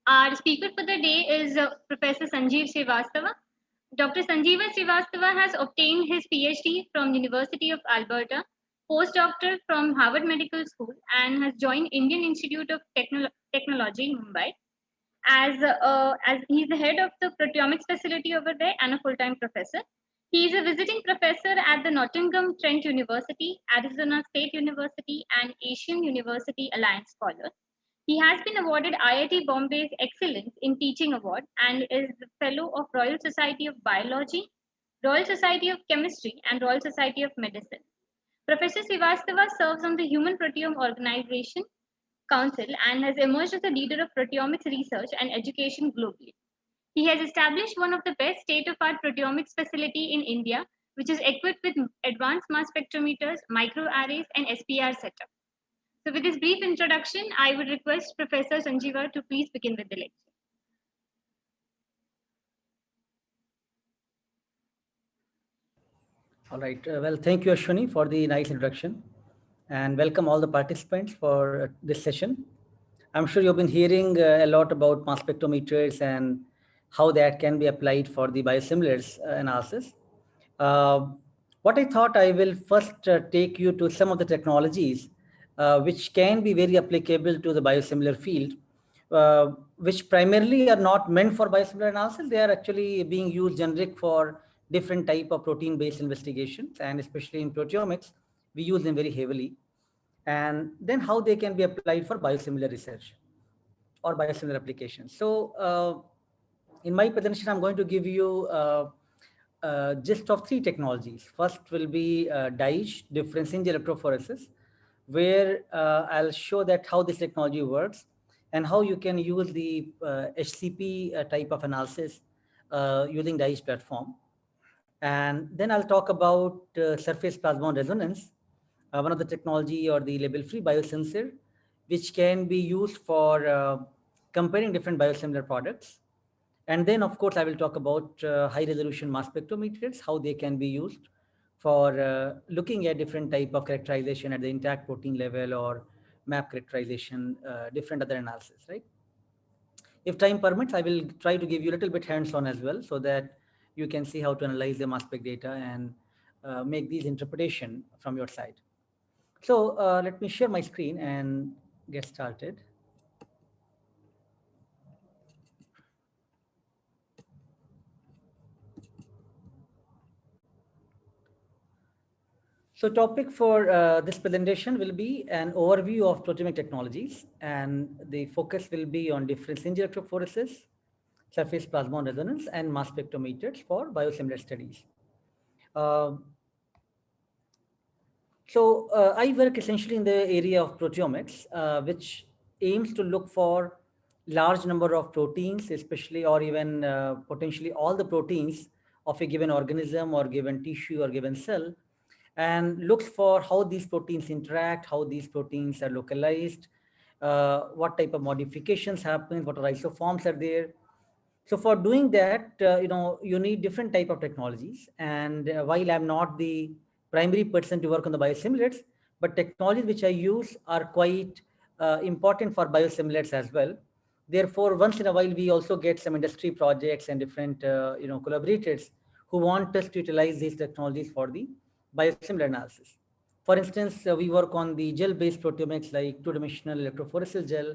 Our speaker for the day is Professor Sanjeev Srivastava. Dr. Sanjeeva Srivastava has obtained his PhD from University of Alberta, postdoctoral from Harvard Medical School, and has joined Indian Institute of Technology in Mumbai as he's the head of the proteomics facility over there and a full-time professor. He is a visiting professor at the Nottingham Trent University, Arizona State University, and Asian University Alliance Scholar. He has been awarded IIT Bombay's Excellence in Teaching Award and is the Fellow of Royal Society of Biology, Royal Society of Chemistry, and Royal Society of Medicine. Professor Srivastava serves on the Human Proteome Organization Council and has emerged as a leader of proteomics research and education globally. He has established one of the best state-of-art proteomics facility in India, which is equipped with advanced mass spectrometers, microarrays, and SPR setup. So with this brief introduction, I would request Professor Sanjeeva to please begin with the lecture. All right. Well, thank you, Ashwini, for the nice introduction, and welcome all the participants for this session. I'm sure you've been hearing a lot about mass spectrometers and how that can be applied for the biosimilars analysis. Uh, what I thought, I will first take you to some of the technologies which can be very applicable to the biosimilar field, which primarily are not meant for biosimilar analysis. They are actually being used generic for different type of protein-based investigations, and especially in proteomics, we use them very heavily. And then how they can be applied for biosimilar research or biosimilar applications. So in my presentation, I'm going to give you gist of three technologies. First will be DIGE, difference-change electrophoresis, where I'll show that how this technology works and how you can use the HCP type of analysis using DIGE platform. And then I'll talk about surface plasmon resonance, one of the technology or the label-free biosensor, which can be used for comparing different biosimilar products. And then, of course, I will talk about high-resolution mass spectrometers, how they can be used for looking at different type of characterization at the intact protein level or map characterization, different other analysis, right? If time permits, I will try to give you a little bit hands-on as well, so that you can see how to analyze the mass spec data and make these interpretation from your side. So let me share my screen and get started. So topic for this presentation will be an overview of proteomic technologies, and the focus will be on difference-change electrophoresis, surface plasmon resonance, and mass spectrometers for biosimilar studies. I work essentially in the area of proteomics, which aims to look for large number of proteins, especially or even potentially all the proteins of a given organism or given tissue or given cell, and looks for how these proteins interact, how these proteins are localized, what type of modifications happen, what isoforms are there. So for doing that, you need different type of technologies. And while I'm not the primary person to work on the biosimilars, but technologies which I use are quite important for biosimilars as well. Therefore, once in a while, we also get some industry projects and different, collaborators who want us to utilize these technologies for the biosimilar analysis. For instance, we work on the gel-based proteomics like two-dimensional electrophoresis gel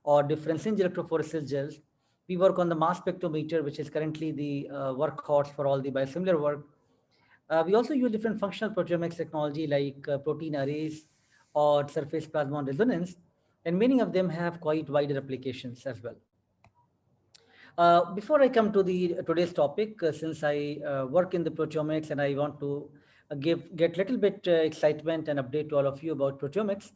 or difference-change electrophoresis gels. We work on the mass spectrometer, which is currently the workhorse for all the biosimilar work. We also use different functional proteomics technology like protein arrays or surface plasmon resonance, and many of them have quite wider applications as well. Before I come to the today's topic, since I work in the proteomics and I want to get little bit excitement and update to all of you about proteomics.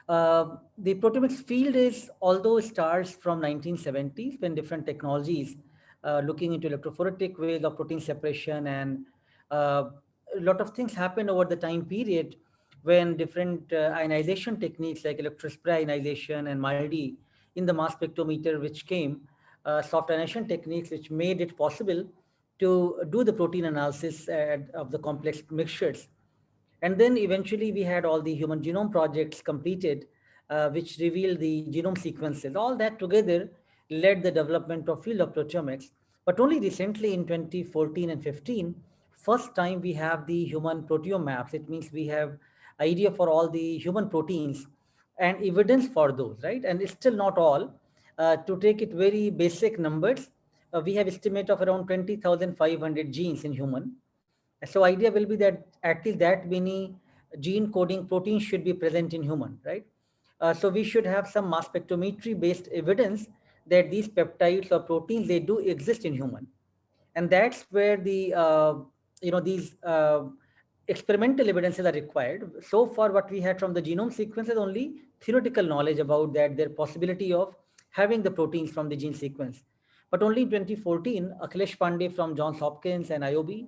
The proteomics field is, although starts from 1970s when different technologies looking into electrophoretic ways of protein separation, and a lot of things happened over the time period when different ionization techniques like electrospray ionization and MALDI in the mass spectrometer which came, soft ionization techniques which made it possible to do the protein analysis of the complex mixtures. And then eventually we had all the human genome projects completed, which revealed the genome sequences. All that together led the development of field of proteomics. But only recently in 2014 and 15, first time we have the human proteome maps. It means we have idea for all the human proteins and evidence for those, right? And it's still not all. To take it very basic numbers, we have estimate of around 20,500 genes in human. So idea will be that at least that many gene coding proteins should be present in human, right? So we should have some mass spectrometry based evidence that these peptides or proteins, they do exist in human. And that's where the these experimental evidences are required. So far what we had from the genome sequence is only theoretical knowledge about that their possibility of having the proteins from the gene sequence. But only in 2014, Akhilesh Pandey from Johns Hopkins and IOB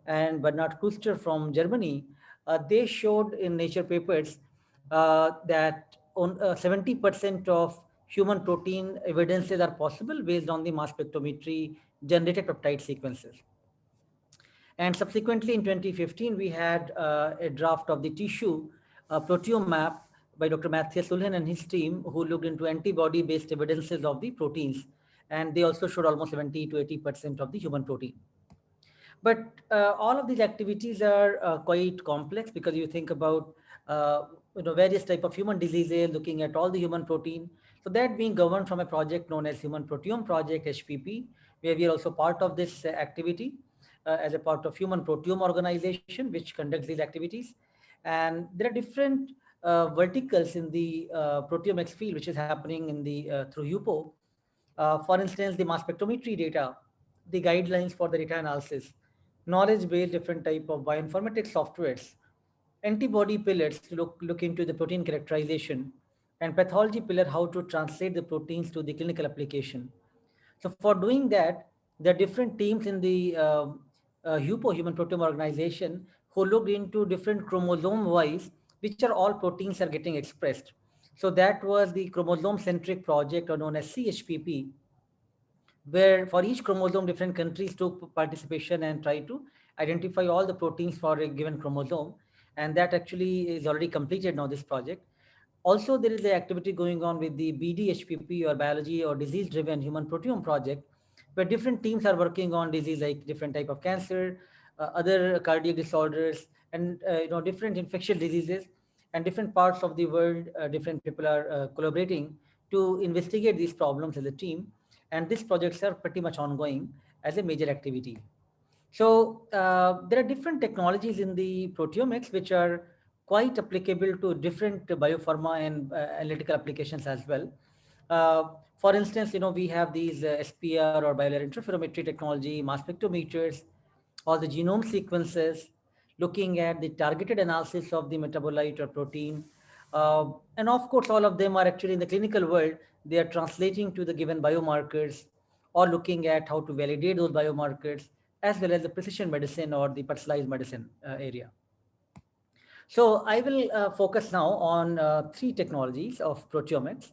and Bernard Kuster from Germany, they showed in Nature papers that on 70% of human protein evidences are possible based on the mass spectrometry generated peptide sequences. And subsequently in 2015, we had a draft of the tissue proteome map by Dr. Matthias Ullhen and his team, who looked into antibody-based evidences of the proteins. And they also showed almost 70 to 80% of the human protein. But all of these activities are quite complex because you think about various type of human diseases, looking at all the human protein. So that being governed from a project known as Human Proteome Project, HPP, where we are also part of this activity as a part of Human Proteome Organization, which conducts these activities. And there are different verticals in the proteomics field, which is happening in the through HUPO. For instance, the mass spectrometry data, the guidelines for the data analysis, knowledge-based different type of bioinformatics softwares, antibody pillars to look into the protein characterization, and pathology pillar how to translate the proteins to the clinical application. So for doing that, there are different teams in the HUPO, Human Proteome Organization, who looked into different chromosome-wise, which are all proteins are getting expressed. So that was the chromosome-centric project, or known as CHPP, where for each chromosome, different countries took participation and tried to identify all the proteins for a given chromosome. And that actually is already completed now, this project. Also, there is the activity going on with the BDHPP, or Biology or Disease Driven Human Proteome Project, where different teams are working on disease like different type of cancer, other cardiac disorders, and different infectious diseases. And different parts of the world, different people are collaborating to investigate these problems as a team. And these projects are pretty much ongoing as a major activity. So there are different technologies in the proteomics which are quite applicable to different biopharma and analytical applications as well. For instance, we have these SPR or biolayer interferometry technology, mass spectrometers, all the genome sequences, looking at the targeted analysis of the metabolite or protein. And of course, all of them are actually in the clinical world. They are translating to the given biomarkers or looking at how to validate those biomarkers, as well as the precision medicine or the personalized medicine area. So I will focus now on three technologies of proteomics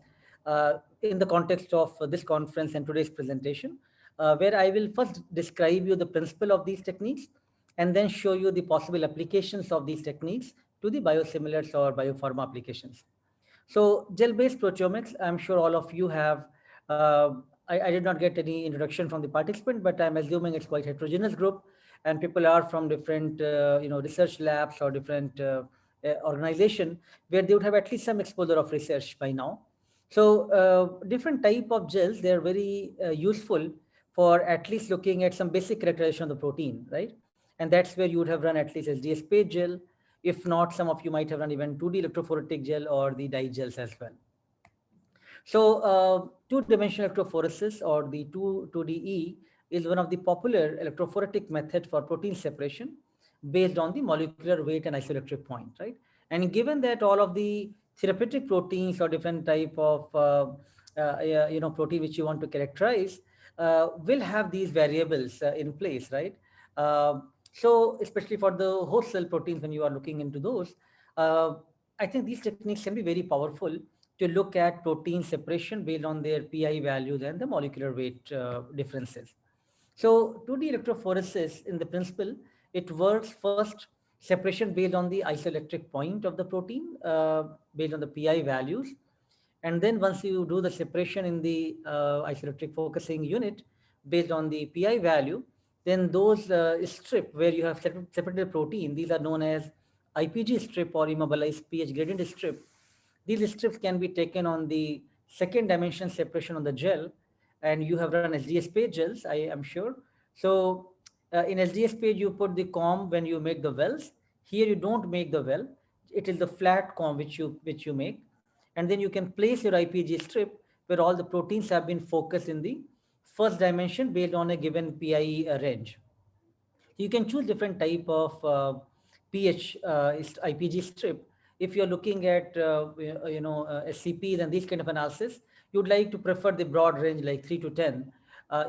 in the context of this conference and today's presentation, where I will first describe you the principle of these techniques and then show you the possible applications of these techniques to the biosimilars or biopharma applications. So gel-based proteomics, I'm sure all of you have, I did not get any introduction from the participant, but I'm assuming it's quite heterogeneous group and people are from different, research labs or different organization where they would have at least some exposure of research by now. So different type of gels, they're very useful for at least looking at some basic characterization of the protein, right? And that's where you would have run at least SDS-based gel. If not, some of you might have run even 2D electrophoretic gel or the dye gels as well. So two-dimensional electrophoresis, or the 2DE, is one of the popular electrophoretic methods for protein separation based on the molecular weight and isoelectric point, right? And given that all of the therapeutic proteins or different type of protein which you want to characterize will have these variables in place, right? So especially for the host cell proteins, when you are looking into those, I think these techniques can be very powerful to look at protein separation based on their PI values and the molecular weight differences. So 2D electrophoresis, in the principle, it works first separation based on the isoelectric point of the protein, based on the PI values. And then once you do the separation in the isoelectric focusing unit based on the PI value, then those strip where you have separated protein, these are known as IPG strip or immobilized pH gradient strip. These strips can be taken on the second dimension separation on the gel, and you have run SDS page gels, I am sure. So in SDS page, you put the comb when you make the wells. Here you don't make the well; it is the flat comb which you make, and then you can place your IPG strip where all the proteins have been focused in the first dimension based on a given PI range. You can choose different type of pH IPG strip. If you're looking at SCPs and these kind of analysis, you'd like to prefer the broad range like 3 to 10.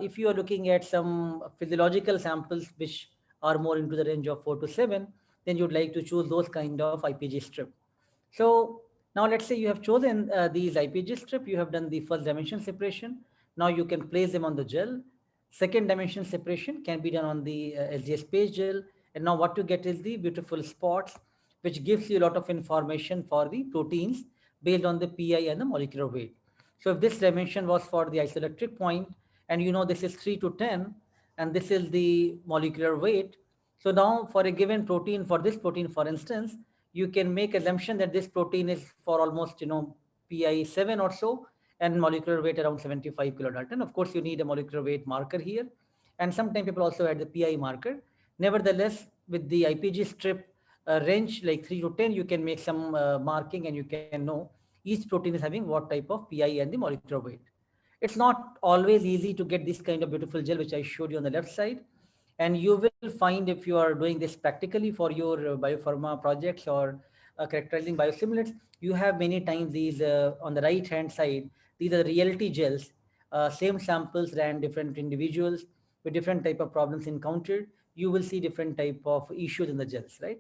If you are looking at some physiological samples which are more into the range of 4 to 7, then you'd like to choose those kind of IPG strip. So now let's say you have chosen these IPG strip, you have done the first dimension separation. Now you can place them on the gel. Second dimension separation can be done on the SGS page gel. And now what you get is the beautiful spots, which gives you a lot of information for the proteins based on the PI and the molecular weight. So if this dimension was for the isoelectric point, and you know this is 3 to 10, and this is the molecular weight. So now for a given protein, for this protein, for instance, you can make assumption that this protein is for almost, PI 7 or so, and molecular weight around 75 kilodalton. Of course, you need a molecular weight marker here. And sometimes people also add the PI marker. Nevertheless, with the IPG strip range like 3 to 10, you can make some marking and you can know each protein is having what type of PI and the molecular weight. It's not always easy to get this kind of beautiful gel, which I showed you on the left side. And you will find if you are doing this practically for your biopharma projects or characterizing biosimilars, you have many times these on the right hand side, these are reality gels, same samples ran different individuals with different type of problems encountered. You will see different type of issues in the gels, right?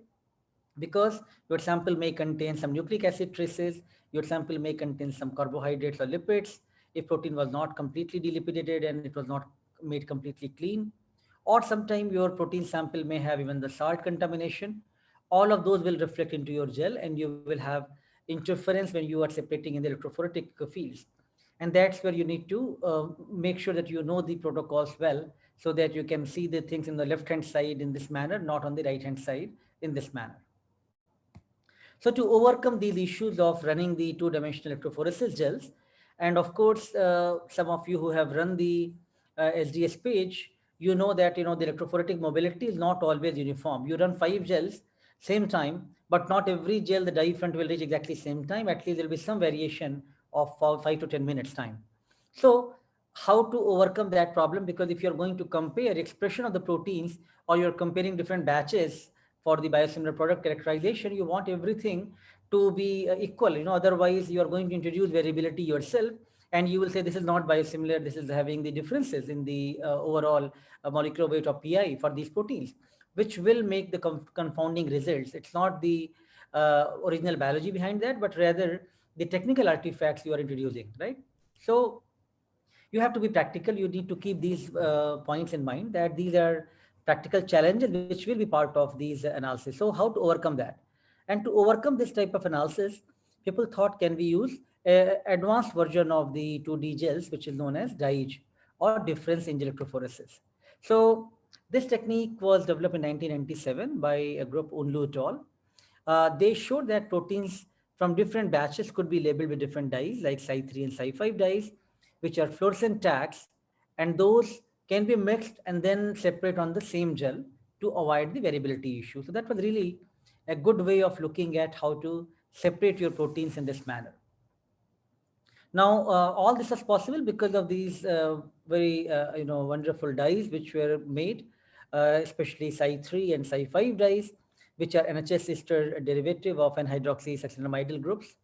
Because your sample may contain some nucleic acid traces, your sample may contain some carbohydrates or lipids, if protein was not completely delipidated and it was not made completely clean, or sometime your protein sample may have even the salt contamination. All of those will reflect into your gel and you will have interference when you are separating in the electrophoretic fields. And that's where you need to make sure that you know the protocols well, so that you can see the things in the left hand side in this manner, not on the right hand side in this manner. So to overcome these issues of running the two-dimensional electrophoresis gels, and of course, some of you who have run the SDS page, you know that the electrophoretic mobility is not always uniform. You run 5 gels same time, but not every gel the dye front will reach exactly same time. At least there will be some variation of 5 to 10 minutes time. So how to overcome that problem? Because if you're going to compare expression of the proteins or you're comparing different batches for the biosimilar product characterization, you want everything to be equal. Otherwise you are going to introduce variability yourself, and you will say this is not biosimilar, this is having the differences in the overall molecular weight of PI for these proteins, which will make the confounding results. It's not the original biology behind that, but rather the technical artifacts you are introducing, right? So you have to be practical. You need to keep these points in mind, that these are practical challenges which will be part of these analysis. So how to overcome that? And to overcome this type of analysis, people thought, can we use a advanced version of the 2D gels, which is known as DIGE, or difference in electrophoresis. So this technique was developed in 1997 by a group, Unlu et al. They showed that proteins from different batches could be labeled with different dyes like Cy3 and Cy5 dyes, which are fluorescent tags, and those can be mixed and then separate on the same gel to avoid the variability issue. So that was really a good way of looking at how to separate your proteins in this manner. Now, all this was possible because of these very wonderful dyes which were made, especially Cy3 and Cy5 dyes, which are NHS ester derivative of anhydroxyacetylamidyl groups.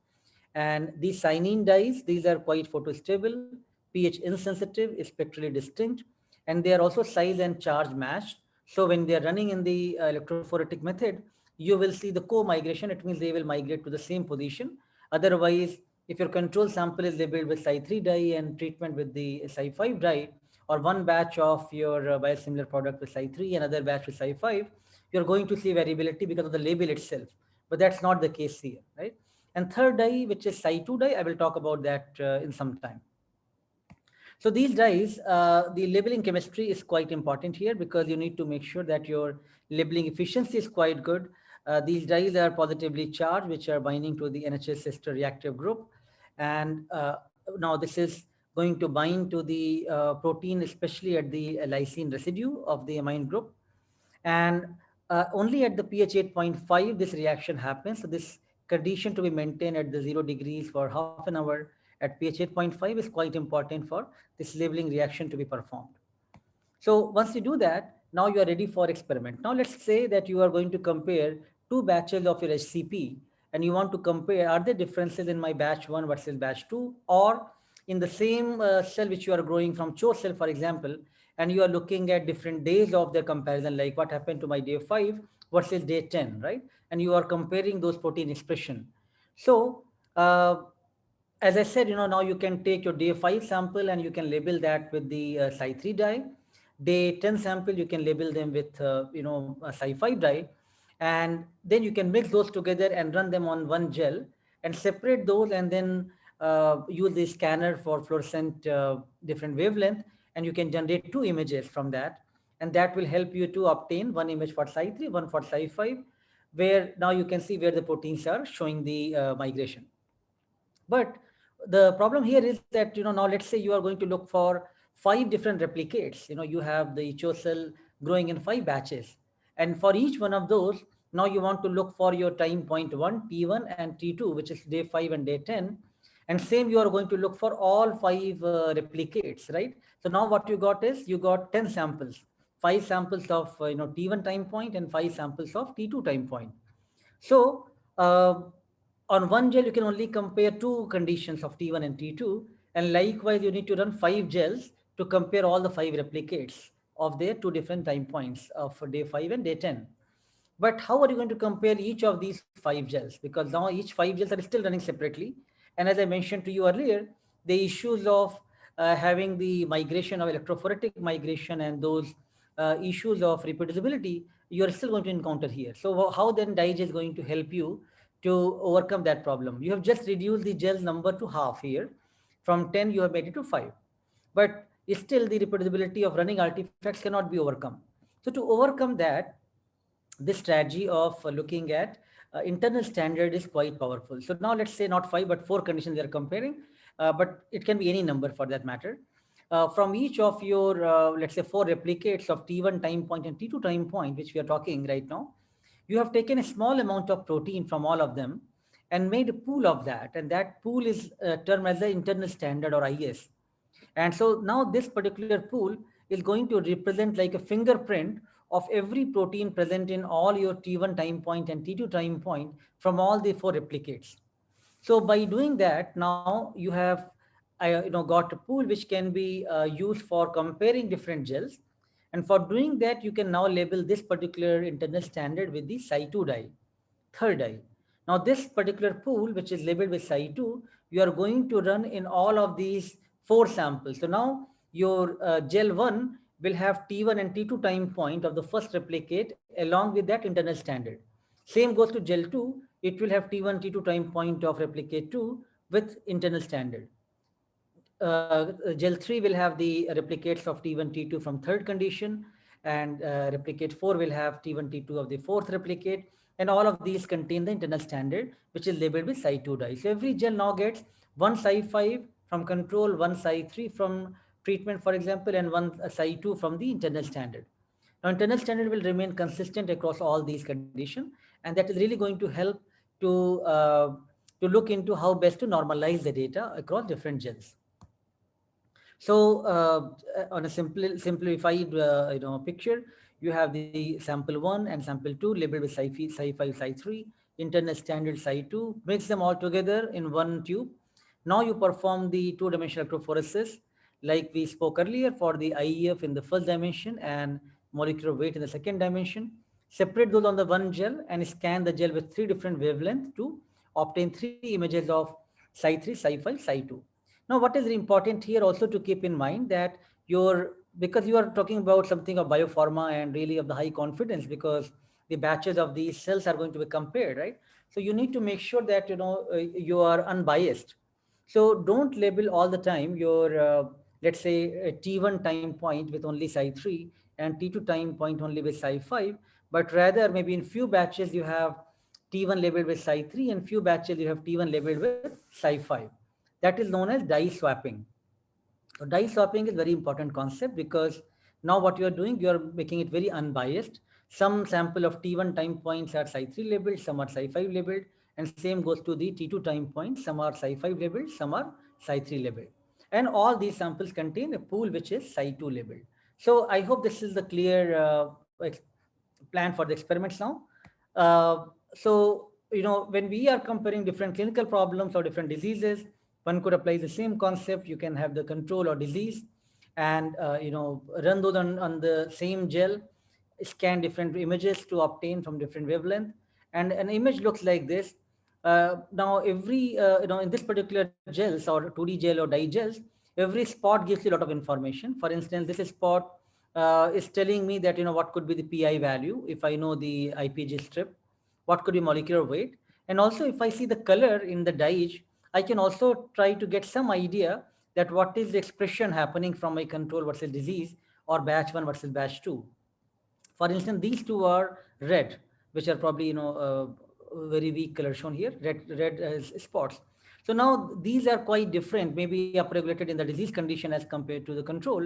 And these cyanine dyes, these are quite photostable, pH insensitive, spectrally distinct, and they are also size and charge matched. So when they are running in the electrophoretic method, you will see the co-migration. It means they will migrate to the same position. Otherwise, if your control sample is labeled with Cy3 dye and treatment with the Cy5 dye, or one batch of your biosimilar product with Cy3 and another batch with Cy5, you're going to see variability because of the label itself. But that's not the case here, right? And third dye, which is Cy2 dye, I will talk about that in some time. So these dyes, the labeling chemistry is quite important here because you need to make sure that your labeling efficiency is quite good. These dyes are positively charged, which are binding to the NHS sister reactive group. And now this is going to bind to the protein, especially at the lysine residue of the amine group. And only at the pH 8.5, this reaction happens. So this condition to be maintained at the 0 degrees for half an hour at pH 8.5 is quite important for this labeling reaction to be performed. So once you do that, now you are ready for experiment. Now let's say that you are going to compare two batches of your HCP and you want to compare, are there differences in my batch 1 versus batch 2, or in the same cell which you are growing from CHO cell, for example, and you are looking at different days of their comparison, like what happened to my day 5 versus day 10, right? And you are comparing those protein expression. So as I said, now you can take your day 5 sample and you can label that with the Cy3 dye. Day 10 sample, you can label them with, a Cy5 dye. And then you can mix those together and run them on one gel and separate those, and then use the scanner for fluorescent different wavelength. And you can generate two images from that. And that will help you to obtain one image for Cy3, one for Cy5, where now you can see where the proteins are showing the migration. But the problem here is that, now let's say you are going to look for 5 different replicates. You have the HO cell growing in 5 batches. And for each one of those, now you want to look for your time point 1, T1 and T2, which is day 5 and day 10. And same, you are going to look for all 5 replicates, right? So now what you got is you got 10 samples, 5 samples of, T1 time point and 5 samples of T2 time point. So on one gel, you can only compare two conditions of T1 and T2. And likewise, you need to run 5 gels to compare all the 5 replicates of their two different time points of day 5 and day 10. But how are you going to compare each of these 5 gels? Because now each 5 gels are still running separately. And as I mentioned to you earlier, the issues of having the migration of electrophoretic migration and those issues of reproducibility, you are still going to encounter here. So how then DIGE is going to help you to overcome that problem? You have just reduced the gels number to half here. From 10, you have made it to 5. But still the reproducibility of running artifacts cannot be overcome. So to overcome that, this strategy of looking at internal standard is quite powerful. So now let's say not 5, but 4 conditions they are comparing, but it can be any number for that matter. From each of your, let's say 4 replicates of T1 time point and T2 time point, which we are talking right now, you have taken a small amount of protein from all of them and made a pool of that. And that pool is termed as the internal standard, or IS. And so now this particular pool is going to represent like a fingerprint of every protein present in all your T1 time point and T2 time point from all the 4 replicates. So by doing that, now you have got a pool which can be used for comparing different gels. And for doing that, you can now label this particular internal standard with the Cy2 dye, third dye. Now this particular pool, which is labeled with Cy2, you are going to run in all of these 4 samples. So now your gel 1 will have T1 and T2 time point of the first replicate along with that internal standard. Same goes to gel 2. It will have T1, T2 time point of replicate 2 with internal standard. Gel 3 will have the replicates of T1, T2 from third condition, and replicate 4 will have T1, T2 of the fourth replicate. And all of these contain the internal standard, which is labeled with Cy2 dye. So every gel now gets one Cy5 from control, one Cy3 from treatment, for example, and one Cy2 from the internal standard. Now, internal standard will remain consistent across all these conditions, and that is really going to help to look into how best to normalize the data across different gels. So on a simplified picture, you have the sample 1 and sample 2 labeled with Cy5, Cy3, internal standard Cy2, mix them all together in one tube. Now you perform the 2-dimensional electrophoresis like we spoke earlier for the IEF in the first dimension and molecular weight in the second dimension. Separate those on the one gel and scan the gel with 3 different wavelengths to obtain 3 images of Cy3, Cy5, Cy2. Now, what is important here also to keep in mind that because you are talking about something of biopharma and really of the high confidence, because the batches of these cells are going to be compared, right? So you need to make sure that, you are unbiased. So don't label all the time your, let's say, a T1 time point with only Psi3 and T2 time point only with Psi5, but rather maybe in few batches you have T1 labeled with Psi3 and few batches you have T1 labeled with Psi5. That is known as dye swapping. So dye swapping is very important concept because now what you are doing, you are making it very unbiased. Some sample of T1 time points are Psi3 labeled, some are Psi5 labeled, and same goes to the T2 time points. Some are Psi5 labeled, some are Psi3 labeled. And all these samples contain a pool which is Psi2 labeled. So I hope this is the clear plan for the experiments now. So, when we are comparing different clinical problems or different diseases, one could apply the same concept. You can have the control or disease and, run those on the same gel, scan different images to obtain from different wavelength. And an image looks like this. Now, in this particular gels or 2D gel or dye gels, every spot gives you a lot of information. For instance, this spot is telling me that, what could be the PI value if I know the IPG strip, what could be molecular weight. And also if I see the color in the dye, I can also try to get some idea that what is the expression happening from my control versus disease or batch 1 versus batch 2. For instance, these two are red, which are probably, very weak color shown here, red spots. So now these are quite different, maybe upregulated in the disease condition as compared to the control.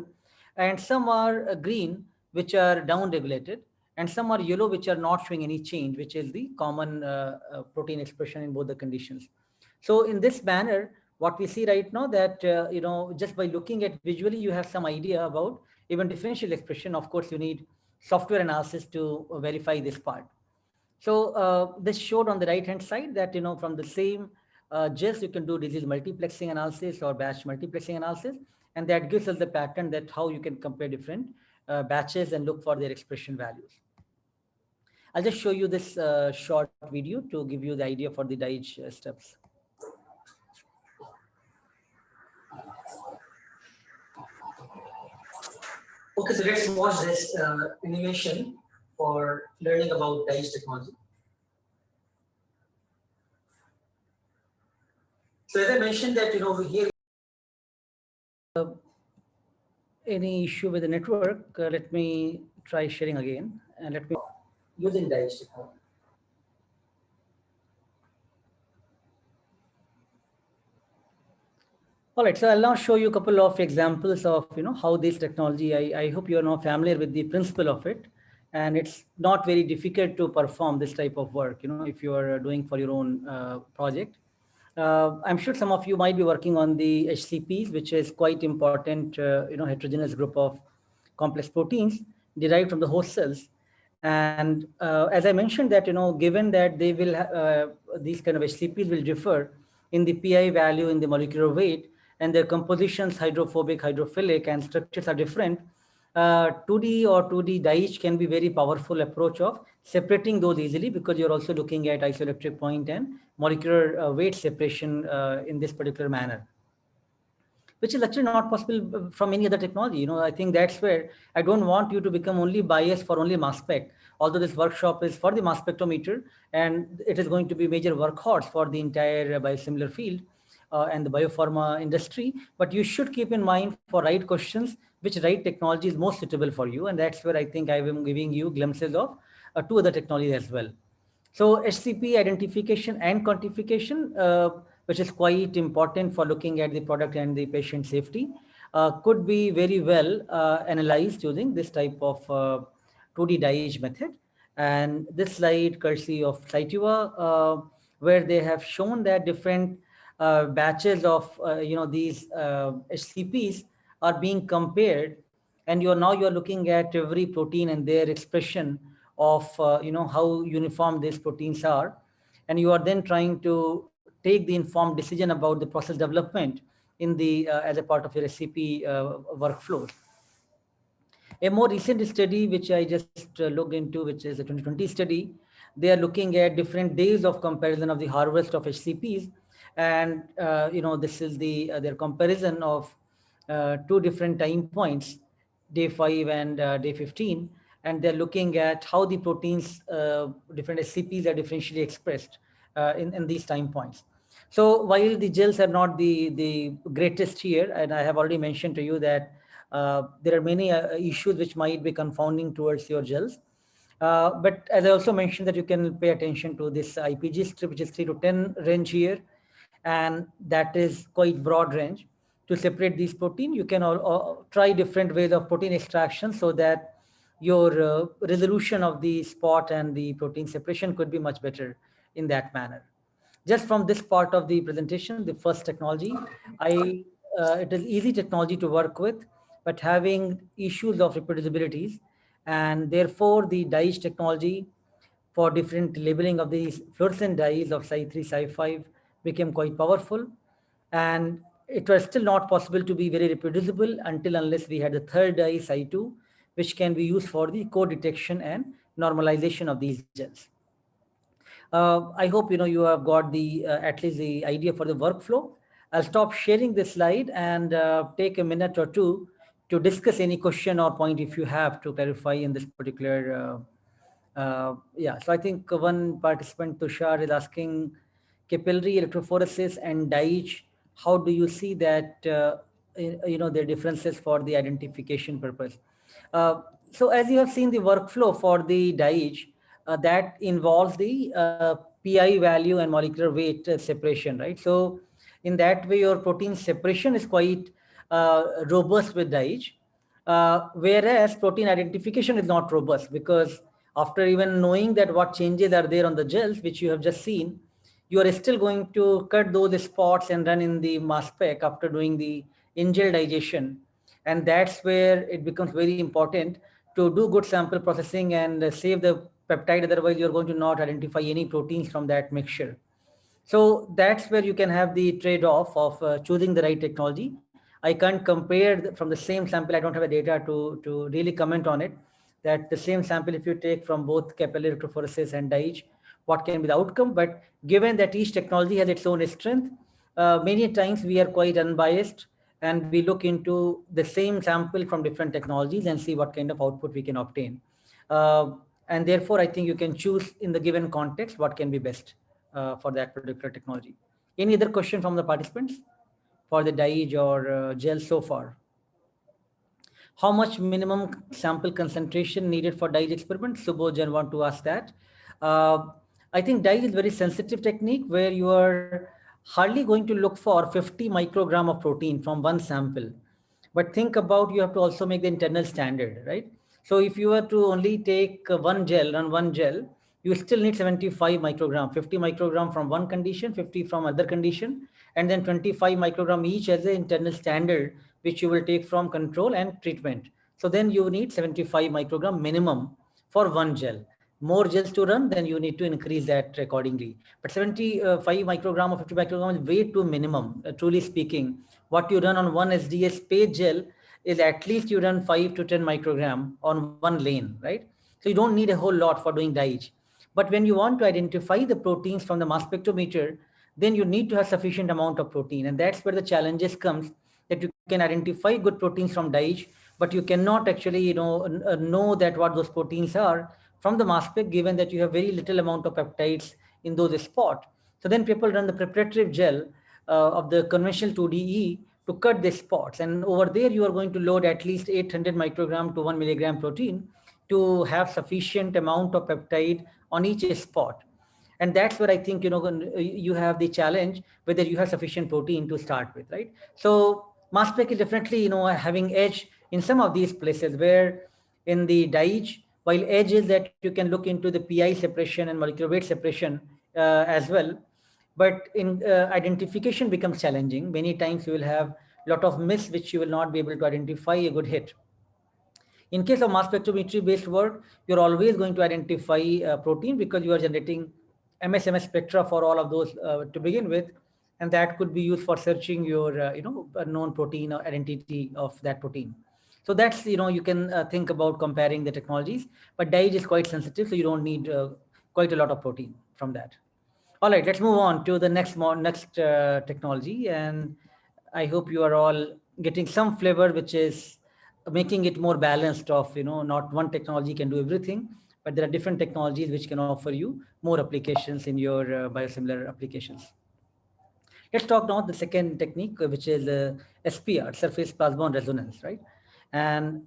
And some are green, which are downregulated, and some are yellow, which are not showing any change, which is the common protein expression in both the conditions. So in this manner, what we see right now that, just by looking at visually, you have some idea about even differential expression. Of course, you need software analysis to verify this part. So this showed on the right hand side that, from the same gels, you can do disease multiplexing analysis or batch multiplexing analysis. And that gives us the pattern that how you can compare different batches and look for their expression values. I'll just show you this short video to give you the idea for the dye steps. Okay, so let's watch this animation for learning about dye technology. So as I mentioned that, here any issue with the network, let me try sharing again and let me using dye technology. All right, so I'll now show you a couple of examples of, how this technology, I hope you're now familiar with the principle of it. And it's not very difficult to perform this type of work, if you are doing for your own project. I'm sure some of you might be working on the HCPs, which is quite important, heterogeneous group of complex proteins derived from the host cells. And as I mentioned that, given that they will, these kind of HCPs will differ in the PI value, in the molecular weight, and their compositions, hydrophobic, hydrophilic, and structures are different, 2D or 2D dye can be very powerful approach of separating those easily, because you're also looking at isoelectric point and molecular weight separation in this particular manner, which is actually not possible from any other technology. I think that's where I don't want you to become only biased for only mass spec, although this workshop is for the mass spectrometer and it is going to be major workhorse for the entire biosimilar field and the biopharma industry. But you should keep in mind for right questions, which right technology is most suitable for you. And that's where I think I am giving you glimpses of two other technologies as well. So HCP identification and quantification, which is quite important for looking at the product and the patient safety, could be very well analyzed using this type of 2D dye method. And this slide, courtesy of Cytiva, where they have shown that different batches of these HCPs are being compared, and now you're looking at every protein and their expression of how uniform these proteins are, and you are then trying to take the informed decision about the process development in the as a part of your SCP workflows. A more recent study, which I just looked into, which is a 2020 study, they are looking at different days of comparison of the harvest of HCPs, and this is their comparison of two different time points, day 5 and day 15, and they're looking at how the proteins, different SCPs are differentially expressed. in these time points. So while the gels are not the greatest here, and I have already mentioned to you that there are many issues which might be confounding towards your gels. But as I also mentioned that you can pay attention to this IPG strip, which is 3 to 10 range here, and that is quite broad range. To separate these protein, you can try different ways of protein extraction so that your resolution of the spot and the protein separation could be much better in that manner. Just from this part of the presentation, the first technology, it is easy technology to work with, but having issues of reproducibilities, and therefore the dye technology for different labeling of these fluorescent dyes of Psi3, Psi5 became quite powerful. And it was still not possible to be very reproducible until unless we had the third dye, Psi2, which can be used for the co-detection and normalization of these gels. I hope you have got the at least the idea for the workflow. I'll stop sharing this slide and take a minute or two to discuss any question or point if you have to clarify in this particular. Yeah, so I think one participant, Tushar, is asking capillary electrophoresis and DIGE. How do you see that their differences for the identification purpose? So as you have seen the workflow for the DIGE, that involves the PI value and molecular weight separation, right? So in that way, your protein separation is quite robust with DIGE, whereas protein identification is not robust, because after even knowing that what changes are there on the gels, which you have just seen, you are still going to cut those spots and run in the mass spec after doing the in-gel digestion. And that's where it becomes very important to do good sample processing and save the peptide. Otherwise, you're going to not identify any proteins from that mixture. So that's where you can have the trade-off of choosing the right technology. I can't compare from the same sample. I don't have the data to really comment on it. That the same sample, if you take from both capillary electrophoresis and DIGE, what can be the outcome? But given that each technology has its own strength, many times we are quite unbiased and we look into the same sample from different technologies and see what kind of output we can obtain. And therefore, I think you can choose in the given context what can be best for that particular technology. Any other question from the participants for the DIGE or gel so far? How much minimum sample concentration needed for DIGE experiment? Subodh want to ask that. I think DIGE is very sensitive technique where you are hardly going to look for 50 microgram of protein from one sample. But think about, you have to also make the internal standard, right? So if you were to only take one gel, run one gel, you still need 75 microgram, 50 microgram from one condition, 50 from other condition, and then 25 microgram each as the internal standard, which you will take from control and treatment. So then you need 75 microgram minimum for one gel. More gels to run, then you need to increase that accordingly. But 75 microgram or 50 microgram is way too minimum, truly speaking. What you run on one SDS page gel is at least you run 5 to 10 microgram on one lane, right? So you don't need a whole lot for doing DIGE. But when you want to identify the proteins from the mass spectrometer, then you need to have sufficient amount of protein. And that's where the challenges comes, that you can identify good proteins from DIGE, but you cannot actually know that what those proteins are from the mass spec, given that you have very little amount of peptides in those spots. So then people run the preparative gel of the conventional 2DE to cut the spots. And over there, you are going to load at least 800 microgram to 1 milligram protein to have sufficient amount of peptide on each spot. And that's where I think, you have the challenge whether you have sufficient protein to start with, right? So mass spec is definitely, having edge in some of these places, where in the DIGE, while edge is that you can look into the PI separation and molecular weight separation as well. But in identification becomes challenging. Many times you will have a lot of miss, which you will not be able to identify a good hit. In case of mass spectrometry based work, you're always going to identify protein because you are generating MS spectra for all of those to begin with. And that could be used for searching your, known protein or identity of that protein. So that's, you can think about comparing the technologies, but DIGE is quite sensitive. So you don't need quite a lot of protein from that. All right, let's move on to the next technology. And I hope you are all getting some flavor, which is making it more balanced of, not one technology can do everything, but there are different technologies which can offer you more applications in your biosimilar applications. Let's talk now the second technique, which is SPR, surface plasmon resonance, right? And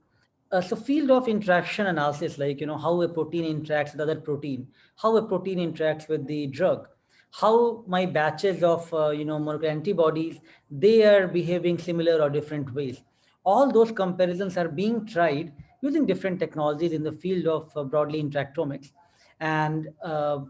so field of interaction analysis, like, how a protein interacts with other protein, how a protein interacts with the drug, how my batches of, molecular antibodies, they are behaving similar or different ways. All those comparisons are being tried using different technologies in the field of broadly interactomics. And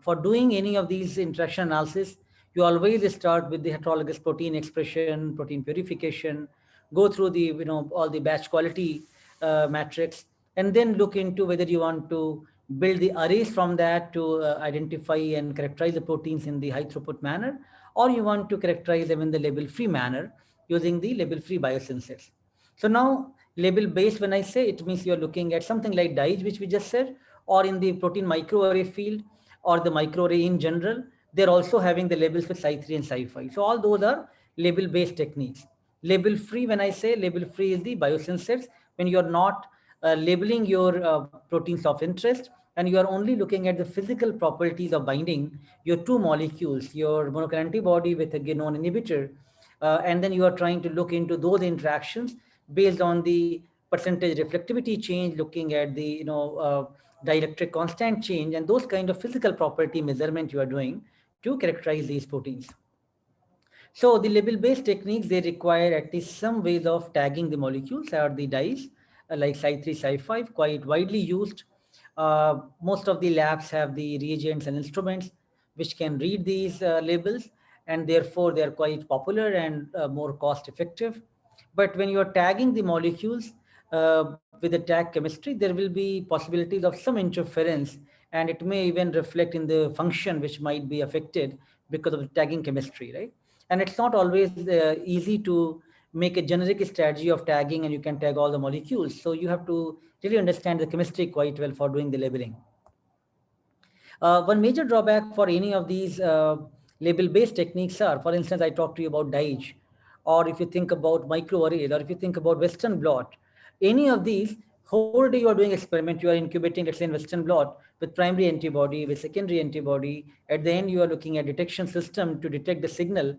for doing any of these interaction analysis, you always start with the heterologous protein expression, protein purification, go through the, all the batch quality matrix, and then look into whether you want to build the arrays from that to identify and characterize the proteins in the high throughput manner, or you want to characterize them in the label-free manner using the label-free biosensors. So now label-based, when I say, it means you're looking at something like dyes, which we just said, or in the protein microarray field, or the microarray in general, they're also having the labels with Psi3 and Psi5. So all those are label-based techniques. Label-free, when I say label-free, is the biosensors, when you're not labeling your proteins of interest, and you are only looking at the physical properties of binding your two molecules, your monoclonal antibody with a GNON inhibitor, and then you are trying to look into those interactions based on the percentage reflectivity change, looking at the, dielectric constant change, and those kind of physical property measurement you are doing to characterize these proteins. So the label-based techniques, they require at least some ways of tagging the molecules or the dyes, like Psi3, Psi5, quite widely used. Most of the labs have the reagents and instruments which can read these labels, and therefore they are quite popular and more cost effective. But when you are tagging the molecules with the tag chemistry, there will be possibilities of some interference, and it may even reflect in the function which might be affected because of the tagging chemistry, right? And it's not always easy to make a generic strategy of tagging and you can tag all the molecules. So you have to really understand the chemistry quite well for doing the labeling. One major drawback for any of these label-based techniques are, for instance, I talked to you about DIGE, or if you think about microarrays, or if you think about Western blot, any of these, whole day you are doing experiment, you are incubating, let's say in Western blot, with primary antibody, with secondary antibody. At the end, you are looking at detection system to detect the signal,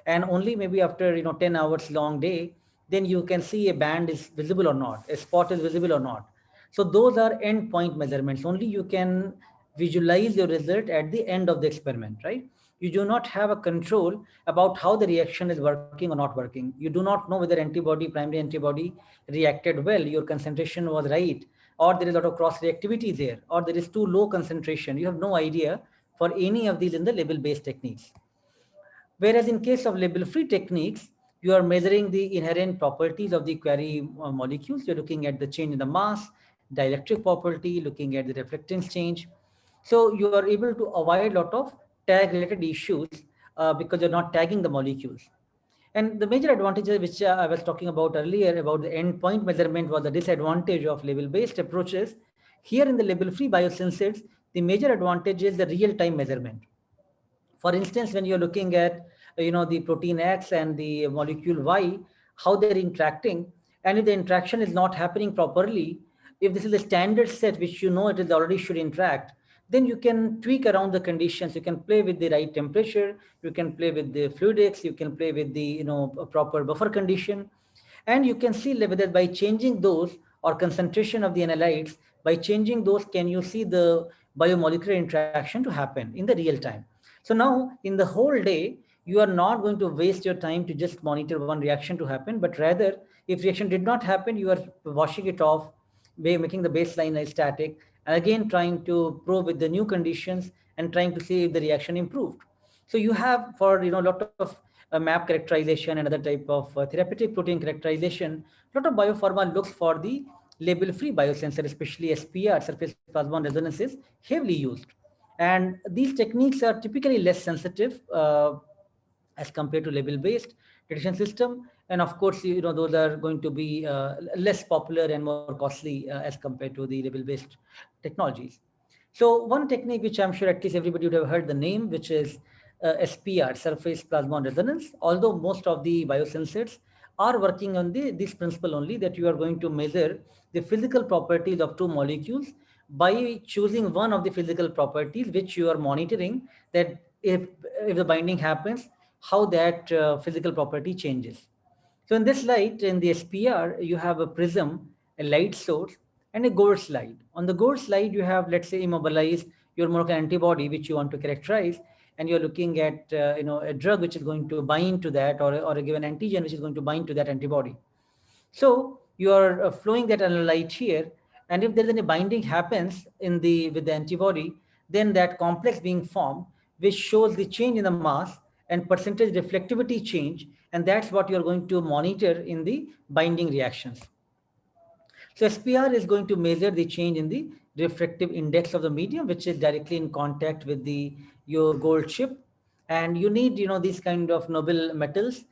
and only maybe after 10 hours long day, then you can see a band is visible or not, a spot is visible or not. So those are endpoint measurements. Only you can visualize your result at the end of the experiment, right? You do not have a control about how the reaction is working or not working. You do not know whether antibody, primary antibody reacted well, your concentration was right, or there is a lot of cross reactivity there, or there is too low concentration. You have no idea for any of these in the label-based techniques. Whereas in case of label-free techniques, you are measuring the inherent properties of the query molecules. You're looking at the change in the mass, dielectric property, looking at the reflectance change. So you are able to avoid a lot of tag-related issues because you're not tagging the molecules. And the major advantages which I was talking about earlier about the endpoint measurement was the disadvantage of label-based approaches. Here in the label-free biosensors, the major advantage is the real-time measurement. For instance, when you're looking at the protein X and the molecule Y, how they're interacting, and if the interaction is not happening properly, if this is a standard set which it is already should interact, then you can tweak around the conditions. You can play with the right temperature, you can play with the fluidics, you can play with the a proper buffer condition, and you can see whether by changing those or concentration of the analytes, by changing those, can you see the biomolecular interaction to happen in the real time. So now in the whole day, you are not going to waste your time to just monitor one reaction to happen, but rather if reaction did not happen, you are washing it off, making the baseline static, and again trying to probe with the new conditions and trying to see if the reaction improved. So you have for a lot of map characterization and other type of therapeutic protein characterization, a lot of biopharma looks for the label-free biosensor, especially SPR, surface plasmon resonances, heavily used. And these techniques are typically less sensitive as compared to label-based detection system. And of course, those are going to be less popular and more costly as compared to the label-based technologies. So one technique which I'm sure at least everybody would have heard the name, which is SPR, surface plasmon resonance, although most of the biosensors are working on this principle only, that you are going to measure the physical properties of two molecules by choosing one of the physical properties which you are monitoring, that if the binding happens, how that physical property changes. So in this light, in the SPR, you have a prism, a light source, and a gold slide. On the gold slide, you have, let's say, immobilized your monoclonal antibody, which you want to characterize, and you're looking at a drug which is going to bind to that, or a given antigen which is going to bind to that antibody. So you are flowing that light here, and if there's any binding happens with the antibody, then that complex being formed, which shows the change in the mass and percentage reflectivity change, and that's what you're going to monitor in the binding reactions. So SPR is going to measure the change in the refractive index of the medium, which is directly in contact with your gold chip. And you need, these kind of noble metals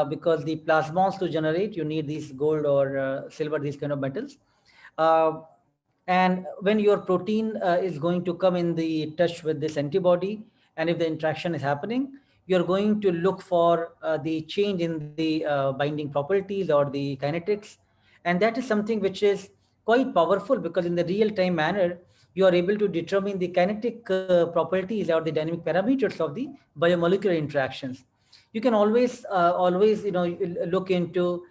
because the plasmons to generate, you need these gold or silver, these kind of metals. And when your protein is going to come in the touch with this antibody, and if the interaction is happening, you're going to look for the change in the binding properties or the kinetics. And that is something which is quite powerful, because in the real-time manner, you are able to determine the kinetic properties or the dynamic parameters of the biomolecular interactions. You can always look into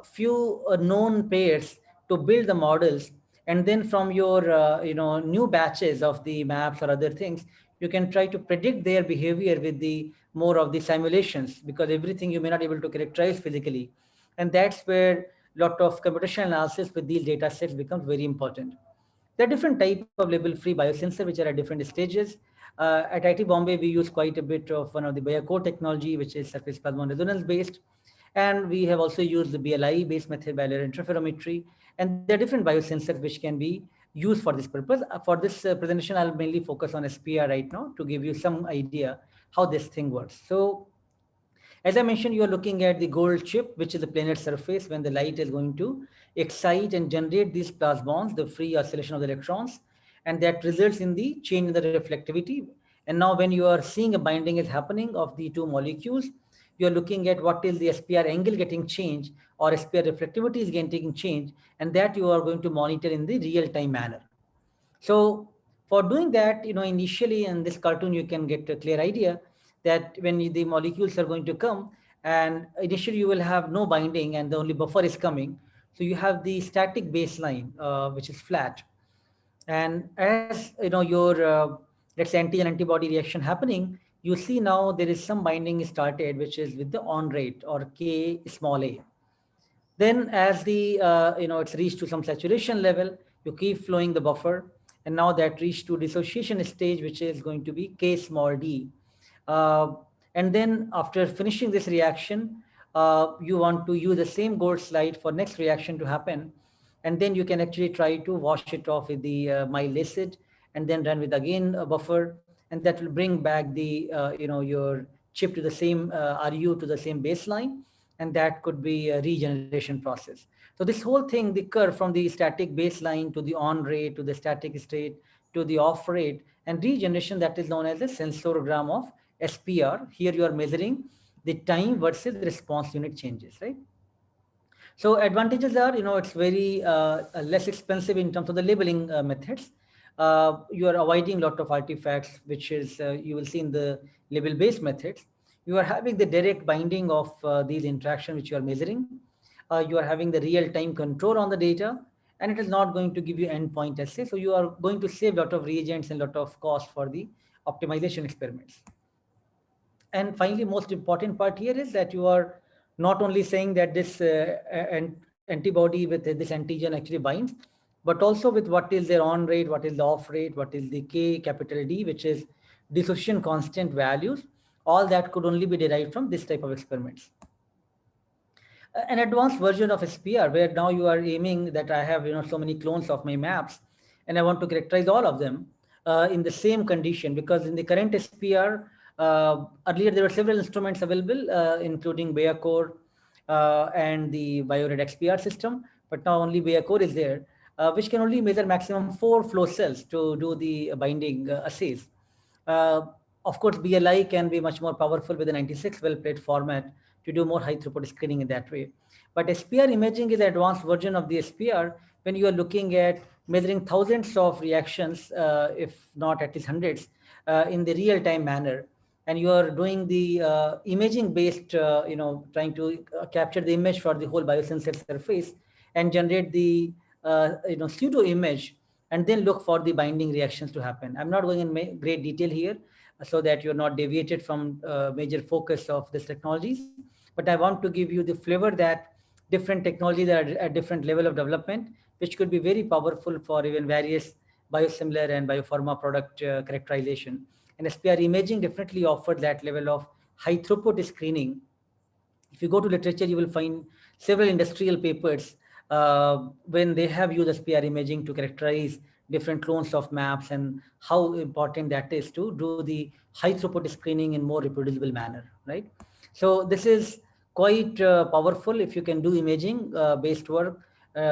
few known pairs to build the models, and then from your new batches of the maps or other things, you can try to predict their behavior with the more of the simulations, because everything you may not be able to characterize physically. And that's where lot of computational analysis with these data sets becomes very important. There are different type of label-free biosensor which are at different stages. At IIT Bombay, we use quite a bit of one of the BioCore technology, which is surface plasmon resonance based. And we have also used the BLI-based method, bilayer interferometry. And there are different biosensors which can be used for this purpose. For this presentation, I'll mainly focus on SPR right now to give you some idea how this thing works. So as I mentioned, you are looking at the gold chip, which is the planar surface when the light is going to excite and generate these plasmons, the free oscillation of the electrons, and that results in the change in the reflectivity. And now when you are seeing a binding is happening of the two molecules, you're looking at what is the SPR angle getting changed, or SPR reflectivity is getting changed, and that you are going to monitor in the real-time manner. So for doing that, initially in this cartoon, you can get a clear idea that when the molecules are going to come, and initially you will have no binding and the only buffer is coming. So you have the static baseline, which is flat. And as your let's say antigen antibody reaction happening, you see now there is some binding started, which is with the on rate or K small a. Then as the, it's reached to some saturation level, you keep flowing the buffer. And now that reached to dissociation stage, which is going to be K small d. And then after finishing this reaction, you want to use the same gold slide for next reaction to happen. And then you can actually try to wash it off with the mild acid, and then run with again a buffer. And that will bring back the, your chip to the same RU to the same baseline. And that could be a regeneration process. So this whole thing, the curve from the static baseline to the on rate to the static state to the off rate and regeneration, that is known as a sensorgram of SPR. Here you are measuring the time versus response unit changes, right? So advantages are, it's very less expensive in terms of the labeling methods. You are avoiding a lot of artifacts, which is you will see in the label-based methods. You are having the direct binding of these interactions which you are measuring. You are having the real-time control on the data, and it is not going to give you endpoint assay. So you are going to save a lot of reagents and a lot of cost for the optimization experiments. And finally, most important part here is that you are not only saying that this antibody with this antigen actually binds, but also with what is their on rate, what is the off rate, what is the K capital D, which is dissociation constant values. All that could only be derived from this type of experiments. An advanced version of SPR, where now you are aiming that I have so many clones of my maps, and I want to characterize all of them in the same condition, because in the current SPR, earlier there were several instruments available, including BioCore and the BioRed XPR system, but now only BioCore is there, which can only measure maximum 4 flow cells to do the binding assays. Of course, BLI can be much more powerful with a 96 well plate format to do more high throughput screening in that way. But SPR imaging is an advanced version of the SPR, when you are looking at measuring thousands of reactions, if not at least hundreds, in the real-time manner, and you are doing the imaging-based, trying to capture the image for the whole biosensor surface and generate the pseudo image, and then look for the binding reactions to happen. I'm not going in great detail here, so that you're not deviated from major focus of this technologies. But I want to give you the flavor that different technologies are at different level of development, which could be very powerful for even various biosimilar and biopharma product characterization. And SPR imaging definitely offers that level of high throughput screening. If you go to literature, you will find several industrial papers when they have used SPR imaging to characterize different clones of maps, and how important that is to do the high throughput screening in more reproducible manner, right? So this is quite powerful if you can do imaging based work,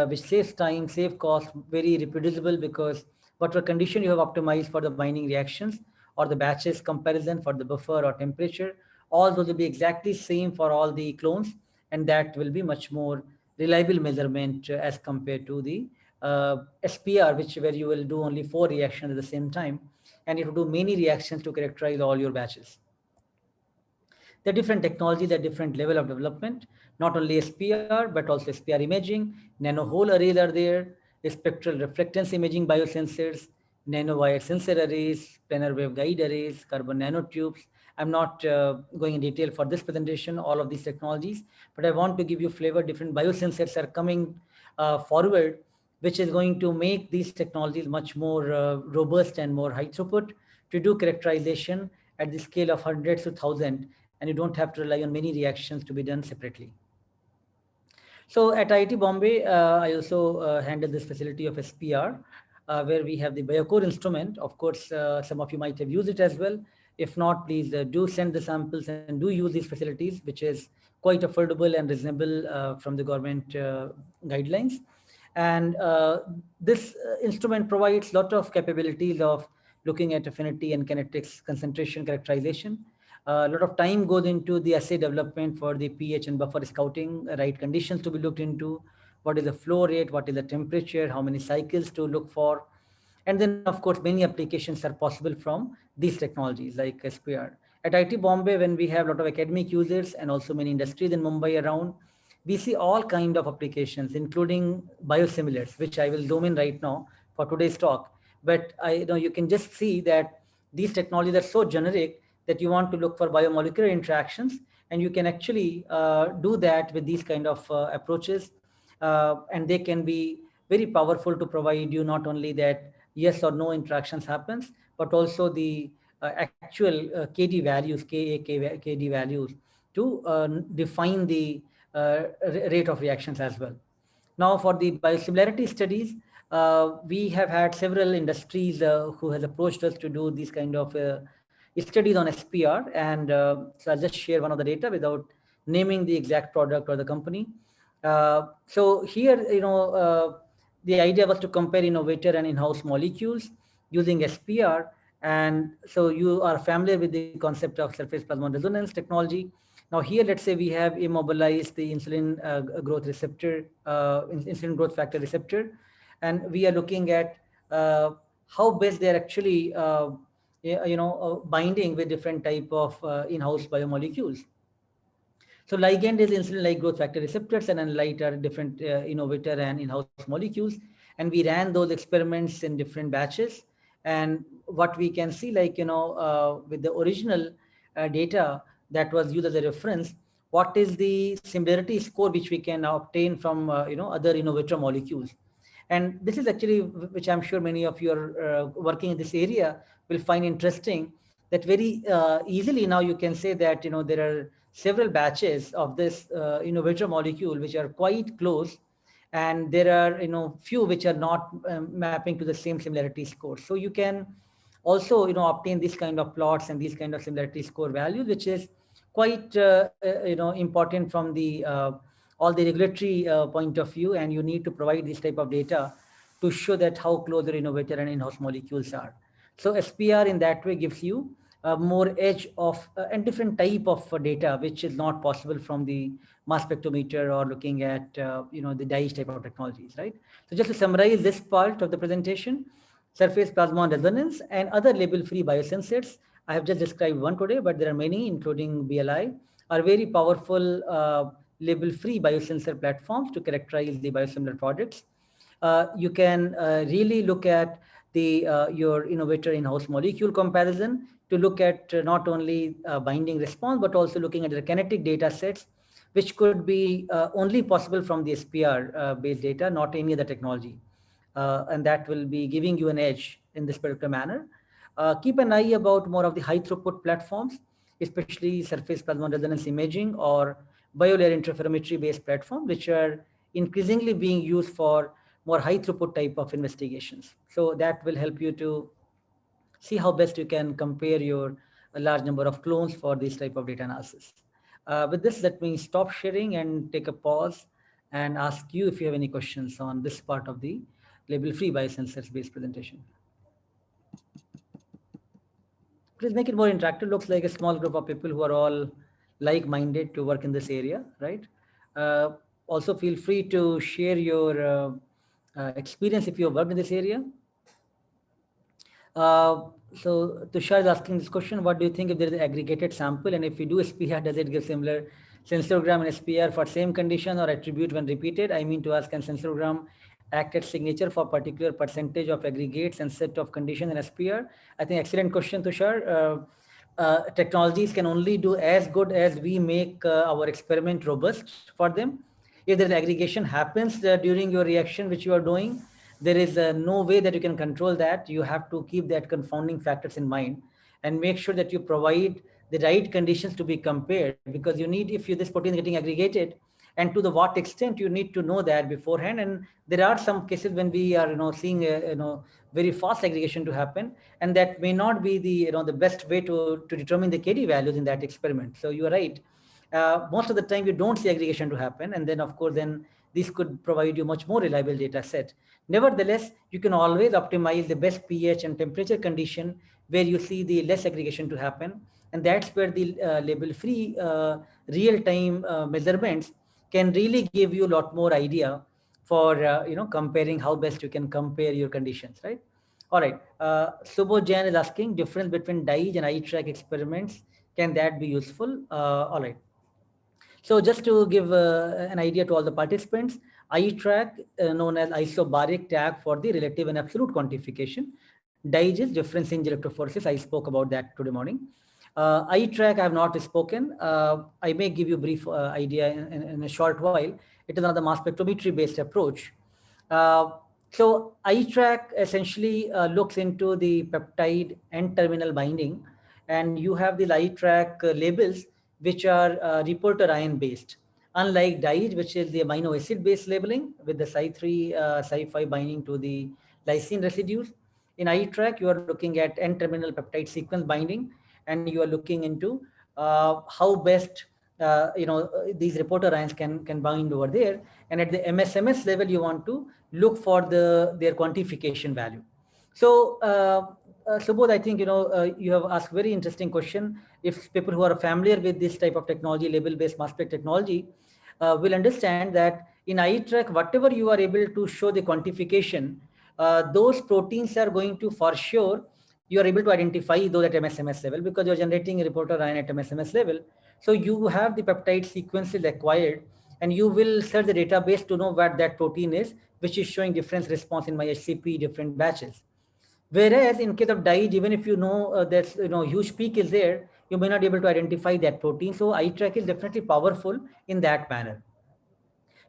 which saves time, save cost, very reproducible, because whatever condition you have optimized for the binding reactions or the batches comparison for the buffer or temperature, all those will be exactly same for all the clones, and that will be much more reliable measurement as compared to the SPR, which where you will do only 4 reactions at the same time, and you have to do many reactions to characterize all your batches. The different technologies at different level of development, not only SPR, but also SPR imaging, nano hole arrays are there, spectral reflectance imaging biosensors, nanowire sensor arrays, planar wave guide arrays, carbon nanotubes. I'm not going in detail for this presentation, all of these technologies, but I want to give you flavor. Different biosensors are coming forward, which is going to make these technologies much more robust and more high throughput to do characterization at the scale of hundreds to thousands, and you don't have to rely on many reactions to be done separately. So at IIT Bombay, I also handle this facility of SPR, where we have the Biocore instrument. Of course, some of you might have used it as well. If not, please do send the samples and do use these facilities, which is quite affordable and reasonable from the government guidelines. And this instrument provides a lot of capabilities of looking at affinity and kinetics, concentration characterization. A lot of time goes into the assay development for the pH and buffer scouting, right conditions to be looked into, what is the flow rate, what is the temperature, how many cycles to look for. And then, of course, many applications are possible from these technologies like SPR. At IIT Bombay, when we have a lot of academic users and also many industries in Mumbai around, we see all kind of applications, including biosimilars, which I will zoom in right now for today's talk. But you can just see that these technologies are so generic that you want to look for biomolecular interactions, and you can actually do that with these kind of approaches, and they can be very powerful to provide you not only that yes or no interactions happens, but also the actual KD values, KD values to define the rate of reactions as well. Now for the biosimilarity studies, we have had several industries who has approached us to do these kind of studies on SPR, and so I'll just share one of the data without naming the exact product or the company. So here, the idea was to compare innovator and in-house molecules using SPR. And so you are familiar with the concept of surface plasmon resonance technology. Now here, let's say we have immobilized the insulin growth receptor, insulin growth factor receptor, and we are looking at how best they're actually binding with different type of in-house biomolecules. So ligand is insulin-like growth factor receptors, and analyte are different innovator and in-house molecules. And we ran those experiments in different batches. And what we can see, with the original data that was used as a reference, what is the similarity score which we can obtain from other innovator molecules. And this is actually, which I'm sure many of you are working in this area will find interesting, that very easily now you can say that there are several batches of this innovator molecule which are quite close, and there are few which are not mapping to the same similarity score. So you can also obtain this kind of plots and these kind of similarity score values, which is quite important from the all the regulatory point of view, and you need to provide this type of data to show that how close the innovator and in-house molecules are. So SPR in that way gives you more edge of and different type of data, which is not possible from the mass spectrometer or looking at the DICE type of technologies, right? So just to summarize this part of the presentation, surface plasmon resonance and other label-free biosensors. I have just described one today, but there are many, including BLI, are very powerful label-free biosensor platforms to characterize the biosimilar products. You can really look at the your innovator in-house molecule comparison to look at not only binding response, but also looking at the kinetic data sets, which could be only possible from the SPR based data, not any other technology. And that will be giving you an edge in this particular manner. Keep an eye about more of the high throughput platforms, especially surface plasmon resonance imaging or biolayer interferometry based platform, which are increasingly being used for more high throughput type of investigations. So that will help you to see how best you can compare your large number of clones for this type of data analysis. With this, let me stop sharing and take a pause and ask you if you have any questions on this part of the label-free biosensors based presentation. Please make it more interactive. Looks like a small group of people who are all like-minded to work in this area, right? Also feel free to share your experience if you have worked in this area. So Tushar is asking this question: what do you think if there is an aggregated sample, and if we do SPR, does it give similar sensorgram and SPR for same condition or attribute when repeated? I mean to ask, can sensorgram act as signature for particular percentage of aggregates and set of conditions in SPR? I think excellent question, Tushar. Technologies can only do as good as we make our experiment robust for them. If there is aggregation happens during your reaction which you are doing, there is no way that you can control that. You have to keep that confounding factors in mind and make sure that you provide the right conditions to be compared, because you need, if this protein is getting aggregated, and to the what extent, you need to know that beforehand. And there are some cases when we are seeing very fast aggregation to happen, and that may not be the the best way to determine the KD values in that experiment. So you are right. Most of the time you don't see aggregation to happen, and then of course then this could provide you much more reliable data set. Nevertheless, you can always optimize the best pH and temperature condition where you see the less aggregation to happen, and that's where the label-free real-time measurements can really give you a lot more idea for comparing how best you can compare your conditions, right? All right. Subodh Jain is asking difference between DIGE and eye-track experiments. Can that be useful? All right. So just to give an idea to all the participants, eye-track, known as isobaric tag for the relative and absolute quantification. DIGE is difference in electrophoresis. I spoke about that today morning. eye-track, I have not spoken. I may give you a brief idea in a short while. It is another mass spectrometry-based approach. So eye-track essentially looks into the peptide and terminal binding, and you have the eye-track labels which are reporter ion based. Unlike DIGE, which is the amino acid based labeling with the Cy3, Cy5 binding to the lysine residues. In eye-track, you are looking at N-terminal peptide sequence binding, and you are looking into how best these reporter ions can bind over there. And at the MSMS level, you want to look for their quantification value. So Subodh, I think you have asked very interesting question. If people who are familiar with this type of technology, label-based mass spec technology, will understand that in eye-track, whatever you are able to show the quantification, those proteins are going to, for sure, you are able to identify those at MSMS level, because you're generating a reporter ion at MSMS level. So you have the peptide sequences acquired, and you will search the database to know what that protein is, which is showing difference response in my HCP different batches. Whereas in case of DIGE, even if you know that huge peak is there, you may not be able to identify that protein. So eye-track is definitely powerful in that manner.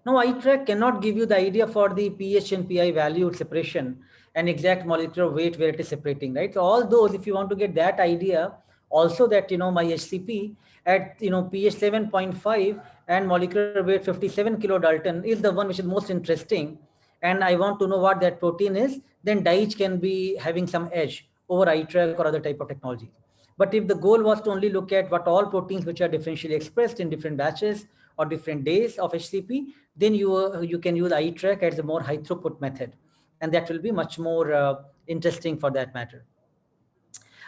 Now, eye-track cannot give you the idea for the pH and PI value separation and exact molecular weight where it is separating, right? So all those, if you want to get that idea, also that my HCP at pH 7.5 and molecular weight 57 kilodalton is the one which is most interesting, and I want to know what that protein is, then DIGE can be having some edge over eye-track or other type of technology. But if the goal was to only look at what all proteins which are differentially expressed in different batches or different days of HCP, then you can use eye-track as a more high throughput method, and that will be much more interesting for that matter.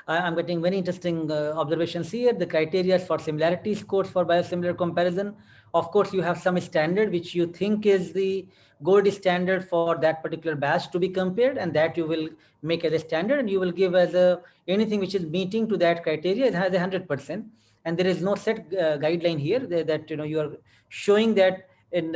I'm getting very interesting observations here. The criteria for similarity scores for biosimilar comparison. Of course, you have some standard which you think is the gold standard for that particular batch to be compared, and that you will make as a standard, and you will give as a anything which is meeting to that criteria. It has 100%, and there is no set guideline here that you are showing that in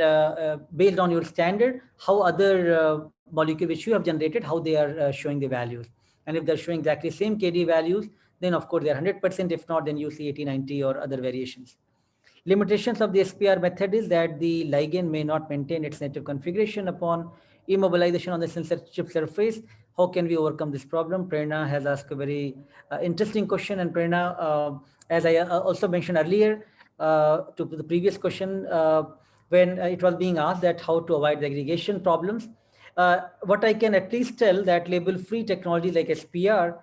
based on your standard how other molecule which you have generated, how they are showing the values. And if they're showing exactly same KD values, then of course they're 100%. If not, then you see 80, 90 or other variations. Limitations of the SPR method is that the ligand may not maintain its native configuration upon immobilization on the cell chip surface. How can we overcome this problem? Prerna has asked a very interesting question. And Prerna, as I also mentioned earlier to the previous question, when it was being asked that how to avoid the aggregation problems, what I can at least tell that label-free technology like SPR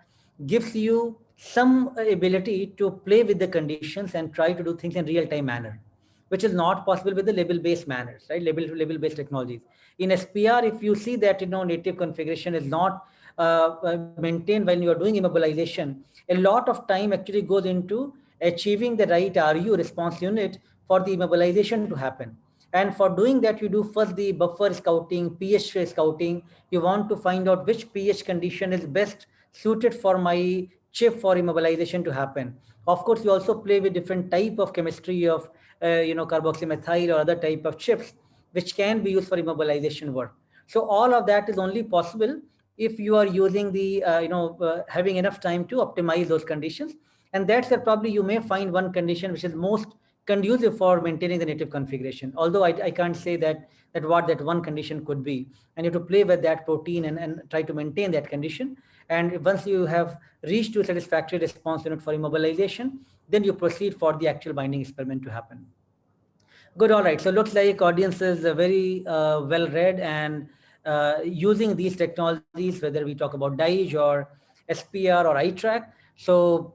gives you some ability to play with the conditions and try to do things in real-time manner, which is not possible with the label-based manners, right? Label-based technologies. In SPR, if you see that native configuration is not maintained when you are doing immobilization, a lot of time actually goes into achieving the right RU response unit for the immobilization to happen. And for doing that, you do first the buffer scouting, pH scouting. You want to find out which pH condition is best suited for my chip for immobilization to happen. Of course, you also play with different type of chemistry of carboxymethyl or other type of chips, which can be used for immobilization work. So all of that is only possible if you are using the, having enough time to optimize those conditions. And that's where probably you may find one condition which is most conducive for maintaining the native configuration. Although I can't say that what that one condition could be. And you have to play with that protein and try to maintain that condition. And once you have reached to a satisfactory response unit for immobilization, then you proceed for the actual binding experiment to happen. Good, all right. So looks like audience is very well read and using these technologies, whether we talk about DIGE or SPR or iTrack. So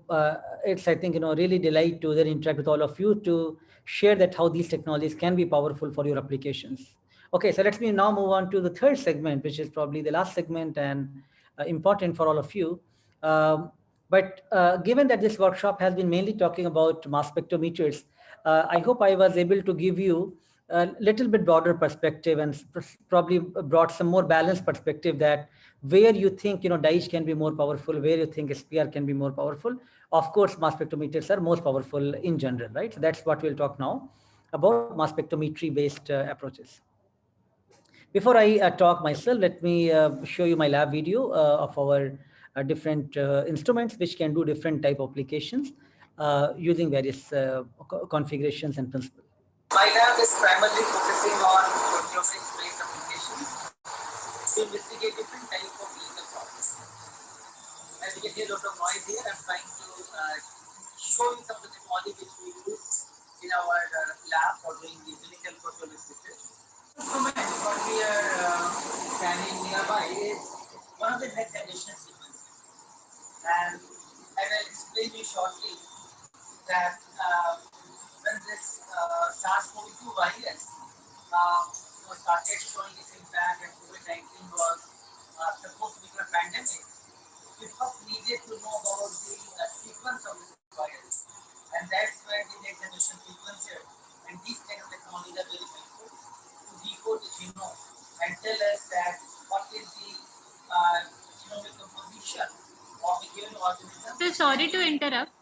it's, I think, really delight to then interact with all of you to share that how these technologies can be powerful for your applications. Okay, so let me now move on to the third segment, which is probably the last segment and important for all of you. But given that this workshop has been mainly talking about mass spectrometers, I hope I was able to give you a little bit broader perspective and probably brought some more balanced perspective that where you think, DIGE can be more powerful, where you think SPR can be more powerful. Of course, mass spectrometers are most powerful in general, right? So that's what we'll talk now about mass spectrometry based approaches. Before I talk myself, let me show you my lab video of our different instruments which can do different type of applications using various configurations and principles. My lab is primarily focusing on proteomics-based applications to investigate different types of clinical problems. As you can hear a lot of noise here, I'm trying to show you some of the technology which we use in our lab for doing the clinical proteomics research. What we are scanning nearby is one of the next generation sequences. And I will explain you shortly that when this SARS-CoV-2 virus started showing its impact and COVID-19 was supposed to become a pandemic, we first needed to know about the sequence of this virus. And that's where the next generation sequencer and these kind of technologies are very helpful to decode the genome and tell us that what is the genomic composition of a given organism. So sorry to interrupt.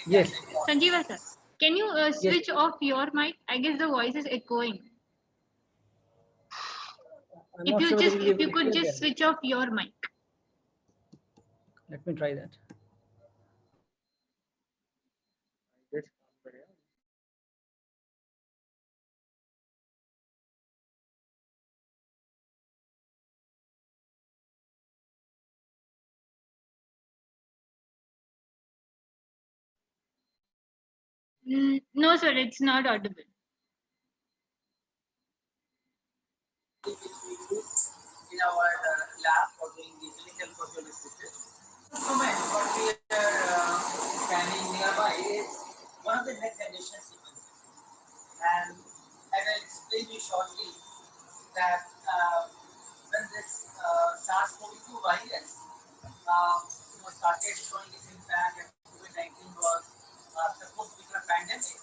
Yes. Sanjeeva sir, can you switch off your mic? I guess the voice is echoing. If you could just switch off your mic. Let me try that. No, sir, it's not audible. In our lab for doing the clinical proteomics research. What we are scanning nearby is one of the next generation sequences. And I will explain you shortly that when this SARS-CoV-2 virus started showing its impact and COVID-19 was supposed to become a pandemic,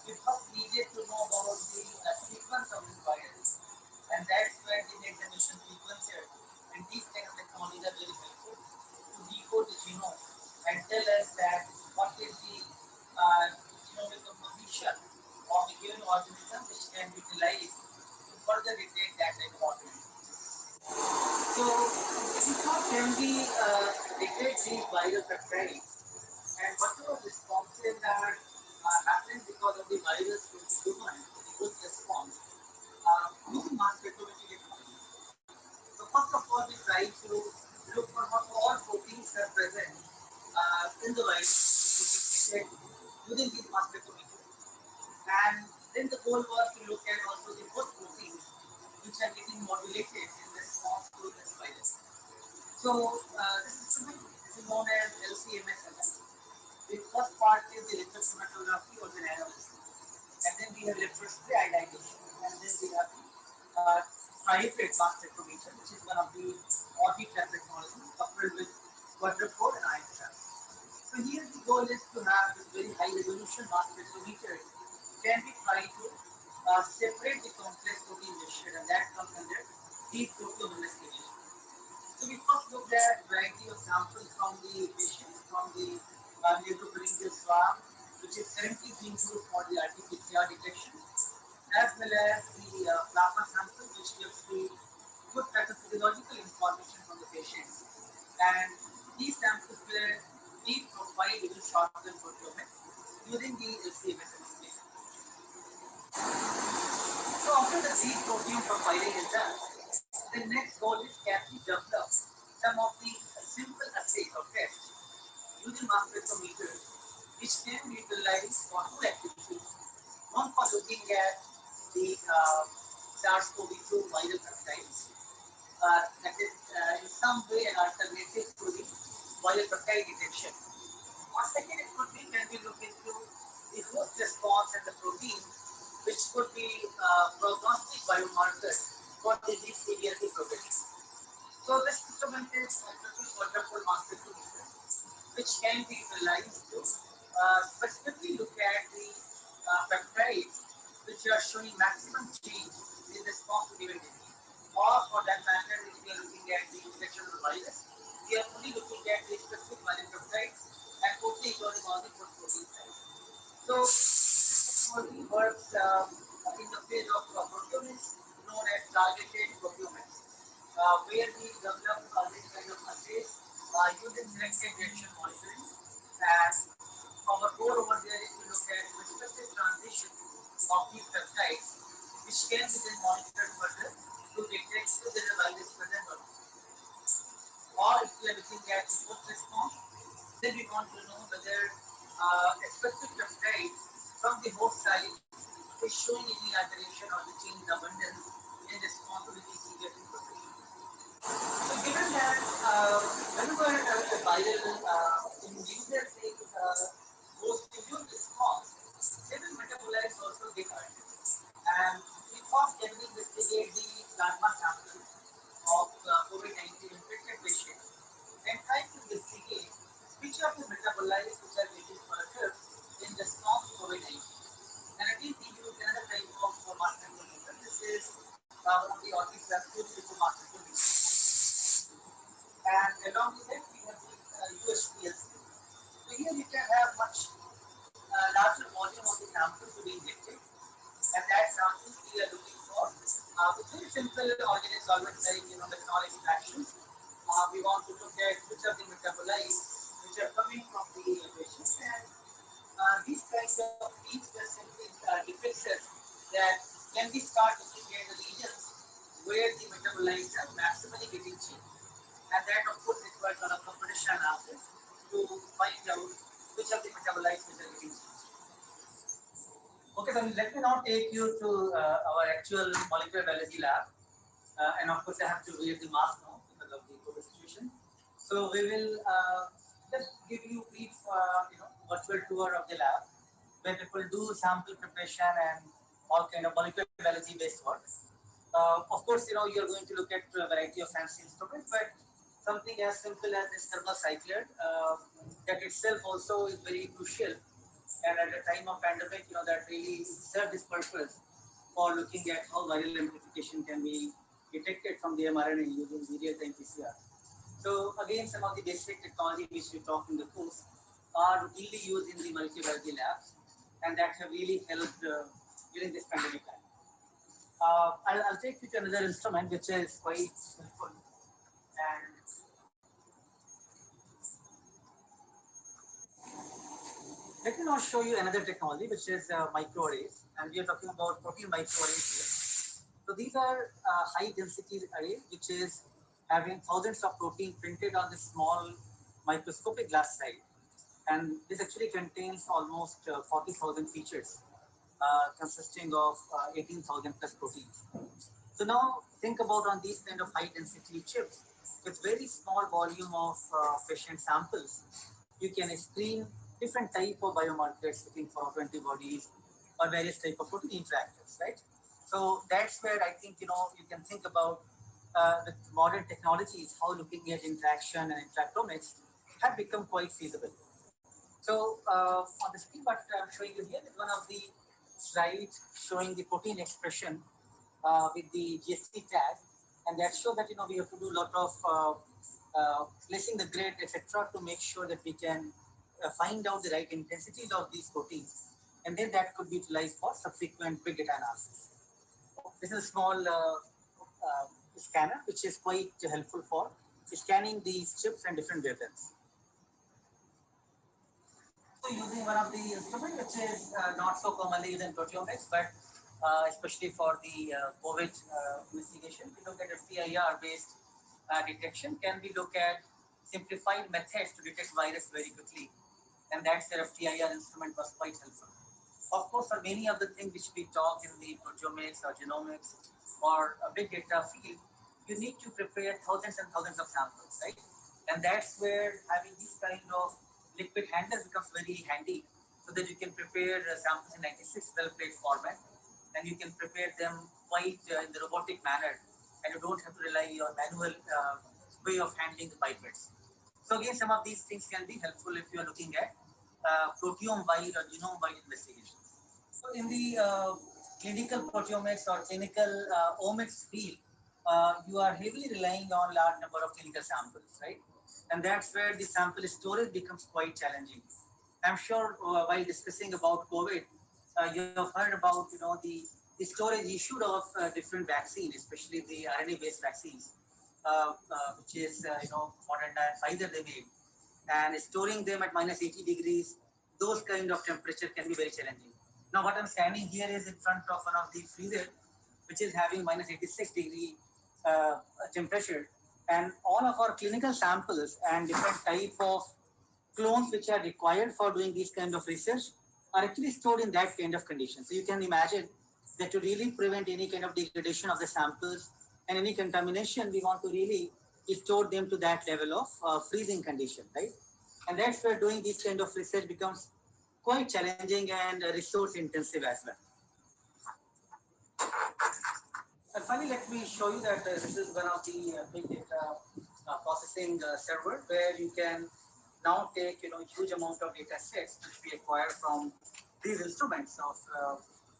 we first needed to know about the sequence of this virus. And that's where the next generation sequencer and these kind of technologies are very helpful to decode the genome and tell us that what is the genomic composition of a given organism which can be utilized to further detect that type of organism. So, how can we detect these viral peptides and whatever responses are happening because of the virus to the human, the good response, using mass spectrometry technology. So first of all, we try to look for what all proteins are present in the virus using these mass spectrometry. And then the goal was to look at also the host proteins which are getting modulated in response to this virus. So this instrument is known as LC-MS. The first part is the electron chromatography or the analysis, and then we have electrospray ionization, and then we have hybrid mass spectrometer, which is one of the orbitrap technologies coupled with quadrupole and ion trap. So here the goal is to have this very high resolution mass spectrometer can be tried to separate the complex protein mixture, and that comes under deep proteome investigation. So we first looked at variety of samples from the patients, from the nasopharyngeal swab, which is currently being used for the RT-PCR detection, as well as the plasma sample, which gives the good pathophysiological information from the patient. And these samples were deep profiled within short-term proteomics using the LC-MS system. So after the deep protein profiling is done, the next goal is can we develop some of the simple assays or tests using mass spectrometer, which can be utilized for two activities. One for looking at the SARS-CoV-2 viral peptides, that is in some way an alternative to the viral peptide detection. Or second, it could be when we look into the host response and the protein, which could be prognostic biomarkers for disease severity progression. So this instrument is a wonderful mass spectrometer, which can be utilized to specifically look at the peptides which are showing maximum change in response to given disease. Or for that matter, if we are looking at the detection of the virus, we are only looking at the specific viral peptides and totally ignoring all the host protein types. So this technology works in the phase of proteomics known as targeted proteomics, where we develop this kind of assays using selected reaction monitoring. And our goal over there is to look at the specific transition of these peptides, which can be then monitored further to detect if there is a virus present or not. Or if we are looking at the host response, then we want to know whether a specific peptide from the host site is showing any alteration or the change in abundance in response to the TCGF progression. So given that whenever a viral user goes to immune response, certain metabolites also get altered. And we first can investigate the plasma sample of COVID-19 infected patients and try to investigate which of the metabolites which are getting altered in response to COVID-19. And again, we use another type of mass spectrometer. This is one of the orbitrap which is mass spectrometer. And along with that, we have the USPLC. So here you can have much larger volume of the sample to be injected. And that sample we are looking for with very simple organic solvent like methanol extractions. We want to look at which of the metabolites which are coming from the patients, and these kinds of feeds are simply differences that can be start looking at the regions where the metabolites are maximally getting changed. And that of course requires a lot of competition analysis to find out which of the metabolites which are getting changed. Okay, so let me now take you to our actual molecular biology lab. And of course, I have to wear the mask now because of the COVID situation. So we will just give you a brief, virtual tour of the lab where people do sample preparation and all kind of molecular biology based work. Of course, you're going to look at a variety of fancy instruments, but something as simple as this thermocycline, that itself also is very crucial. And at the time of pandemic, that really served this purpose for looking at how viral amplification can be detected from the mRNA using real-time PCR. So again, some of the basic technology which we talk in the course are routinely used in the multi-biology labs, and that have really helped during this pandemic time. I'll take you to another instrument which is quite helpful. And let me now show you another technology which is microarrays, and we are talking about protein microarrays here. So these are high density array which is having thousands of protein printed on this small microscopic glass slide, and this actually contains almost 40,000 features consisting of 18,000 plus proteins. So now think about on these kind of high density chips with very small volume of patient samples, you can screen different type of biomarkers looking for antibodies or various type of protein interactors, right? So that's where I think, you can think about the modern technologies, how looking at interaction and interactomics have become quite feasible. So on the screen, what I'm showing you here is one of the slides showing the protein expression with the GST tag, and that shows that we have to do a lot of placing the grid, etc., to make sure that we can find out the right intensities of these proteins, and then that could be utilized for subsequent big data analysis. This is a small scanner which is quite helpful for scanning these chips and different wavelengths. So using one of the instruments which is not so commonly used in proteomics, but especially for the COVID investigation, we look at FTIR based detection. Can we look at simplified methods to detect virus very quickly? And that's where FTIR instrument was quite helpful. Of course, for many of the things which we talk in the proteomics or genomics or a big data field, you need to prepare thousands and thousands of samples, right? And that's where having this kind of liquid handler becomes very handy, so that you can prepare samples in 96 well-plate format, and you can prepare them quite in the robotic manner, and you don't have to rely on manual way of handling the pipettes. So again, some of these things can be helpful if you are looking at proteome-wide or genome-wide investigations. So in the clinical proteomics or clinical omics field, you are heavily relying on large number of clinical samples, right? And that's where the sample storage becomes quite challenging. I'm sure while discussing about COVID, you have heard about the storage issue of different vaccines, especially the RNA-based vaccines, which is Moderna and Pfizer they made, and storing them at minus 80 degrees. Those kind of temperature can be very challenging. Now, what I'm standing here is in front of one of the freezer, which is having minus 86 degree temperature. And all of our clinical samples and different type of clones which are required for doing this kind of research are actually stored in that kind of condition. So you can imagine that to really prevent any kind of degradation of the samples and any contamination, we want to really store them to that level of freezing condition, right? And that's where doing this kind of research becomes quite challenging and resource intensive as well. And finally, let me show you that this is one of the big data processing server, where you can now take huge amount of data sets which we acquire from these instruments of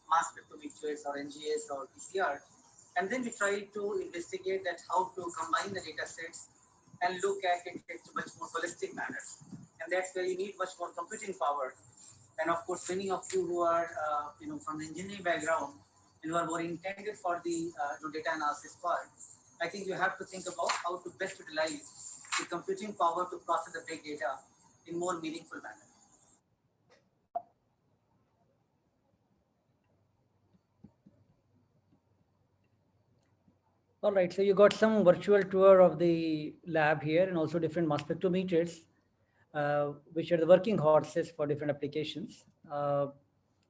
mass spectrometers or NGS or PCR, and then we try to investigate that how to combine the data sets and look at it in a much more holistic manner. And that's where you need much more computing power. And of course, many of you who are from the engineering background and who are more intended for the data analysis part, I think you have to think about how to best utilize the computing power to process the big data in more meaningful manner. All right, so you got some virtual tour of the lab here and also different mass spectrometers, which are the working horses for different applications. So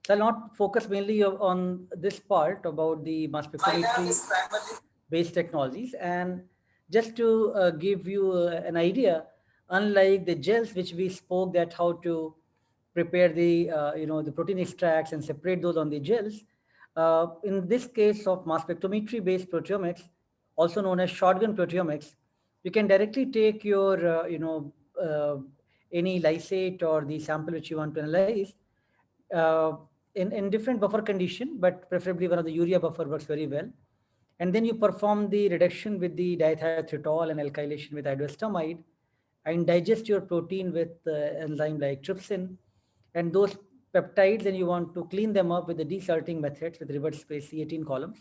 I'll not focus mainly on this part about the mass spectrometry based technologies. And just to give you an idea, unlike the gels which we spoke that how to prepare the the protein extracts and separate those on the gels, in this case of mass spectrometry based proteomics, also known as shotgun proteomics, you can directly take your, any lysate or the sample which you want to analyze uh, in different buffer condition, but preferably one of the urea buffer works very well. And then you perform the reduction with the dithiotretol and alkylation with iodostamide and digest your protein with enzyme like trypsin. And those peptides, then you want to clean them up with the desalting methods with reverse space C18 columns.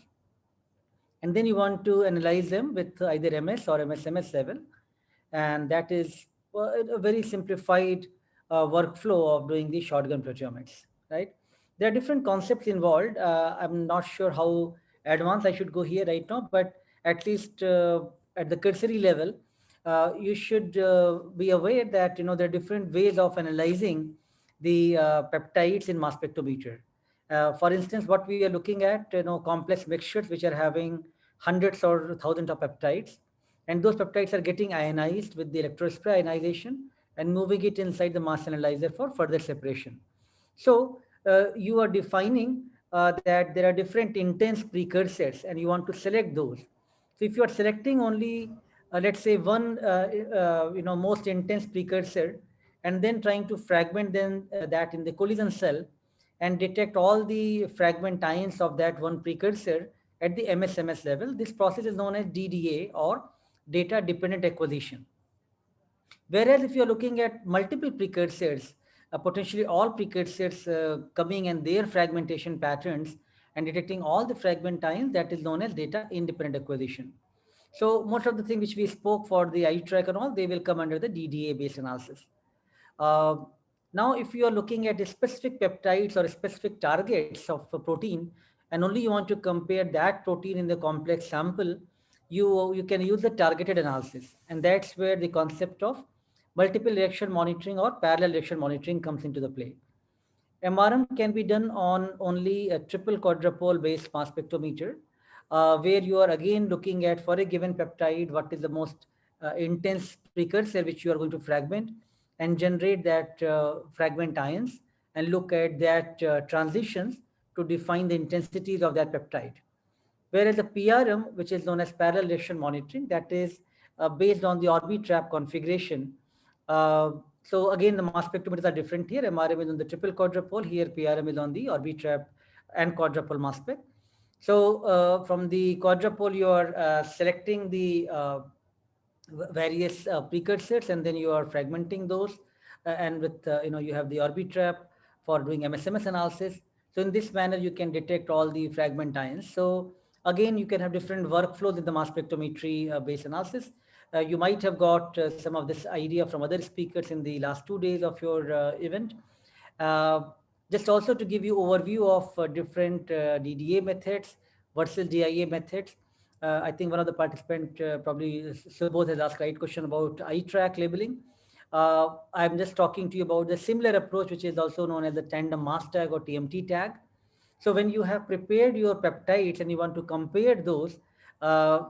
And then you want to analyze them with either MS or MSMS level. And that is a very simplified workflow of doing the shotgun proteomics, right? There are different concepts involved. I'm not sure how advanced I should go here right now, but at least at the cursory level, you should be aware that there are different ways of analyzing the peptides in mass spectrometer. For instance, what we are looking at, complex mixtures which are having hundreds or thousands of peptides, and those peptides are getting ionized with the electrospray ionization and moving it inside the mass analyzer for further separation. So you are defining that there are different intense precursors and you want to select those. So if you are selecting only, let's say one, most intense precursor, and then trying to fragment then that in the collision cell and detect all the fragment ions of that one precursor at the MSMS level, this process is known as DDA, or data dependent acquisition. Whereas if you're looking at multiple precursors, potentially all precursors coming and their fragmentation patterns and detecting all the fragment ions, that is known as data independent acquisition. So most of the things which we spoke for the iTrack and all, they will come under the DDA based analysis. Uh, Now, if you are looking at the specific peptides or specific targets of a protein, and only you want to compare that protein in the complex sample, you can use the targeted analysis. And that's where the concept of multiple reaction monitoring or parallel reaction monitoring comes into the play. MRM can be done on only a triple quadrupole based mass spectrometer, where you are again looking at, for a given peptide, what is the most intense precursor which you are going to fragment and generate that fragment ions and look at that transitions to define the intensities of that peptide. Whereas the PRM, which is known as parallel reaction monitoring, that is based on the Orbitrap configuration. So again, the mass spectrometers are different here. MRM is on the triple quadrupole. Here, PRM is on the Orbitrap and quadrupole mass spec. So from the quadrupole, you are selecting the various precursors, and then you are fragmenting those. And with, you have the Orbitrap for doing MSMS analysis. So in this manner, you can detect all the fragment ions. So again, you can have different workflows in the mass spectrometry based analysis. You might have got some of this idea from other speakers in the last 2 days of your event. Just also to give you overview of different DDA methods versus DIA methods. I think one of the participants, probably Subodh, has asked right question about iTrack labeling. I'm just talking to you about the similar approach, which is also known as the tandem mass tag or TMT tag. So when you have prepared your peptides and you want to compare those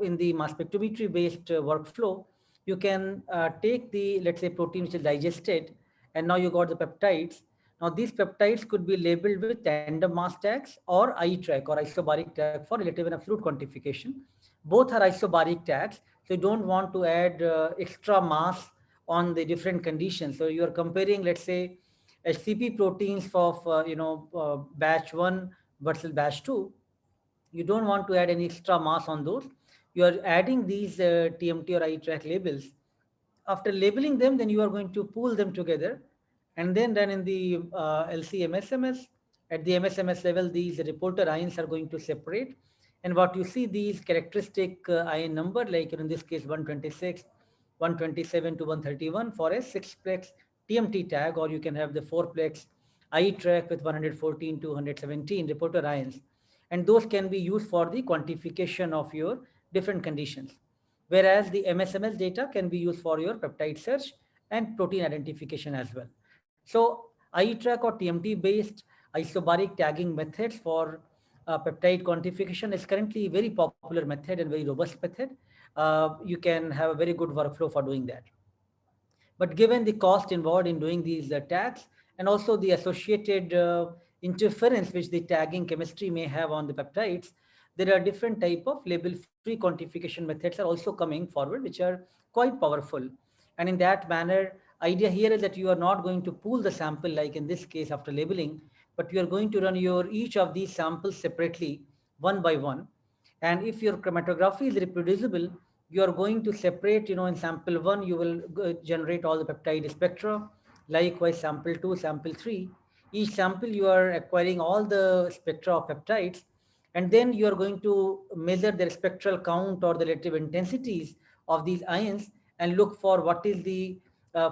in the mass spectrometry based workflow, you can take the, let's say, protein which is digested, and now you got the peptides. Now these peptides could be labeled with tandem mass tags or iTrack or isobaric tag for relative and absolute quantification. Both are isobaric tags, so you don't want to add extra mass on the different conditions. So you are comparing, let's say, HCP proteins of batch 1 versus batch 2. You don't want to add any extra mass on those. You are adding these TMT or iTrack labels. After labeling them, then you are going to pool them together and then run in the LC-MSMS. At the MSMS level, these reporter ions are going to separate. And what you see, these characteristic ion number, like in this case 126, 127 to 131 for a 6-plex TMT tag, or you can have the 4-plex iTrack with 114 to 117 reporter ions. And those can be used for the quantification of your different conditions. Whereas the MSMS data can be used for your peptide search and protein identification as well. So iTrack or TMT based isobaric tagging methods for peptide quantification is currently a very popular method and very robust method. You can have a very good workflow for doing that. But given the cost involved in doing these tags and also the associated interference which the tagging chemistry may have on the peptides, there are different type of label-free quantification methods are also coming forward, which are quite powerful. And in that manner, idea here is that you are not going to pool the sample like in this case after labeling, but you are going to run your each of these samples separately, one by one. And if your chromatography is reproducible, you are going to separate, in sample one, you will generate all the peptide spectra. Likewise, sample two, sample three. Each sample, you are acquiring all the spectra of peptides, and then you are going to measure their spectral count or the relative intensities of these ions and look for what is the,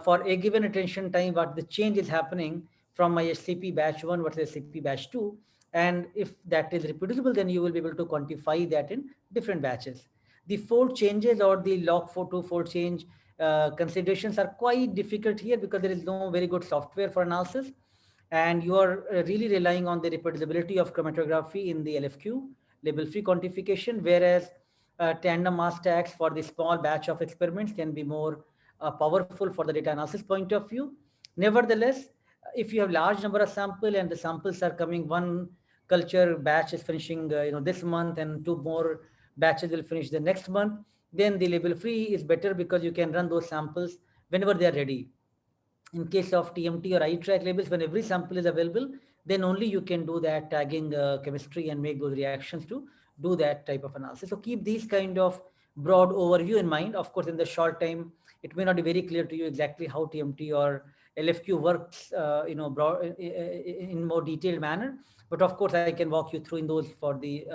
for a given attention time, what the change is happening from my SCP batch 1 versus SCP batch 2. And if that is reproducible, then you will be able to quantify that in different batches. The fold changes or the log 4 to fold change considerations are quite difficult here because there is no very good software for analysis. And you are really relying on the reproducibility of chromatography in the LFQ, label-free quantification, whereas tandem mass tags for the small batch of experiments can be more powerful for the data analysis point of view. Nevertheless, if you have large number of sample and the samples are coming, one culture batch is finishing this month and two more batches will finish the next month, then the label free is better because you can run those samples whenever they are ready. In case of TMT or iTrack labels, when every sample is available, then only you can do that tagging chemistry and make those reactions to do that type of analysis. So keep these kind of broad overview in mind. Of course, in the short time, it may not be very clear to you exactly how TMT or LFQ works, in more detailed manner. But of course, I can walk you through in those for the,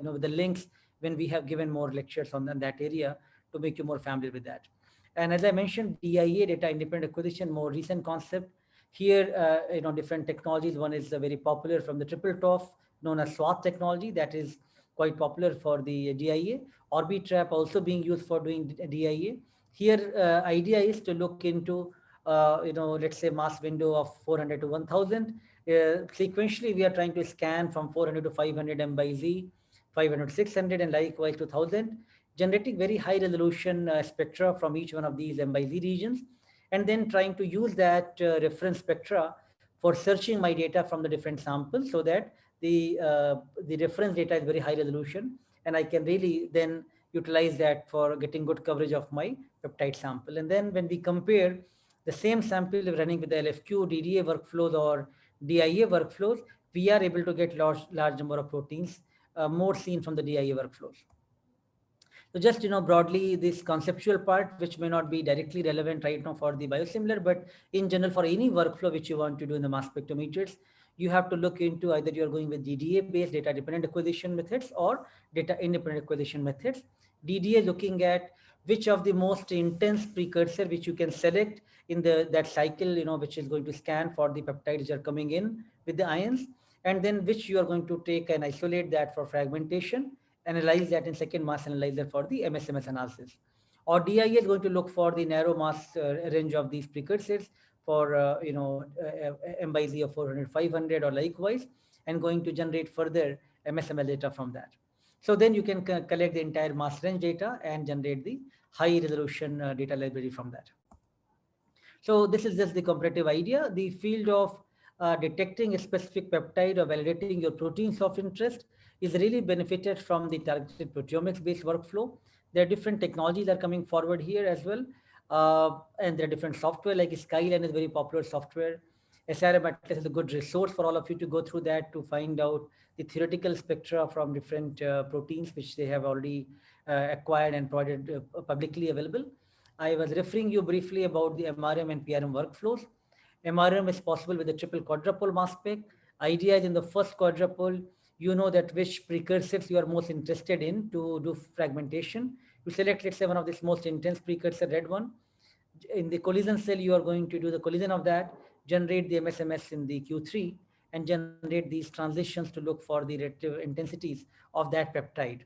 the links when we have given more lectures on that area to make you more familiar with that. And as I mentioned, DIA, data independent acquisition, more recent concept. Here, different technologies. One is very popular from the triple TOF, known as SWAT technology, that is quite popular for the DIA. Orbitrap also being used for doing DIA. Here, idea is to look into, let's say mass window of 400 to 1000. Sequentially, we are trying to scan from 400 to 500 M by Z, 500 to 600, and likewise to 1000, generating very high resolution spectra from each one of these M by Z regions, and then trying to use that reference spectra for searching my data from the different samples so that the reference data is very high resolution, and I can really then utilize that for getting good coverage of my peptide sample. And then when we compare the same sample running with the LFQ, DDA workflows or DIA workflows, we are able to get large number of proteins more seen from the DIA workflows. So just, broadly this conceptual part, which may not be directly relevant right now for the biosimilar, but in general for any workflow which you want to do in the mass spectrometers, you have to look into either you're going with DDA-based data dependent acquisition methods or data independent acquisition methods. DDA looking at which of the most intense precursor which you can select in that cycle, which is going to scan for the peptides which are coming in with the ions, and then which you are going to take and isolate that for fragmentation, analyze that in second mass analyzer for the MSMS analysis. Or DIA is going to look for the narrow mass range of these precursors for, M by Z of 400, 500 or likewise, and going to generate further MSMS data from that. So then you can collect the entire mass range data and generate the high resolution data library from that. So this is just the comparative idea. The field of detecting a specific peptide or validating your proteins of interest is really benefited from the targeted proteomics-based workflow. There are different technologies that are coming forward here as well. And there are different software like Skyline is very popular software. SRM Atlas is a good resource for all of you to go through that to find out the theoretical spectra from different proteins which they have already acquired and provided publicly available. I was referring you briefly about the MRM and PRM workflows. MRM is possible with the triple quadrupole mass spec. Idea is in the first quadrupole, you know that which precursors you are most interested in to do fragmentation. You select, let's say, one of this most intense precursor, red one. In the collision cell, you are going to do the collision of that, generate the MSMS in the Q3, and generate these transitions to look for the relative intensities of that peptide.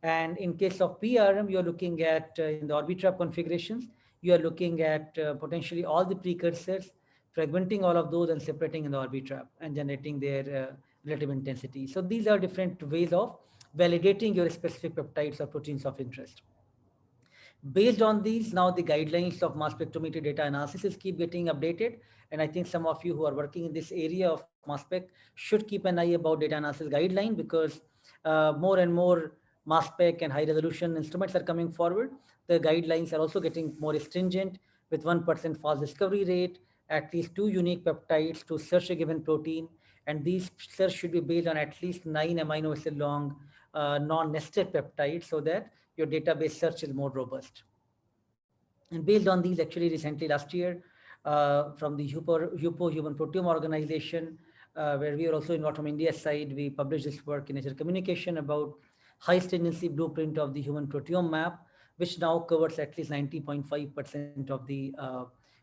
And in case of PRM, you're looking at in the Orbitrap configurations, you are looking at potentially all the precursors, fragmenting all of those and separating in the Orbitrap and generating their relative intensity. So these are different ways of validating your specific peptides or proteins of interest. Based on these, now the guidelines of mass spectrometry data analysis keep getting updated. And I think some of you who are working in this area of mass spec should keep an eye about data analysis guideline, because more and more mass spec and high resolution instruments are coming forward. The guidelines are also getting more stringent with 1% false discovery rate, at least 2 unique peptides to search a given protein. And these search should be based on at least 9 amino acid long non-nested peptides so that your database search is more robust. And based on these, actually recently last year, from the HUPO Human Proteome Organization, where we are also involved from India's side, we published this work in Nature Communication about high stringency blueprint of the human proteome map, which now covers at least 90.5% of the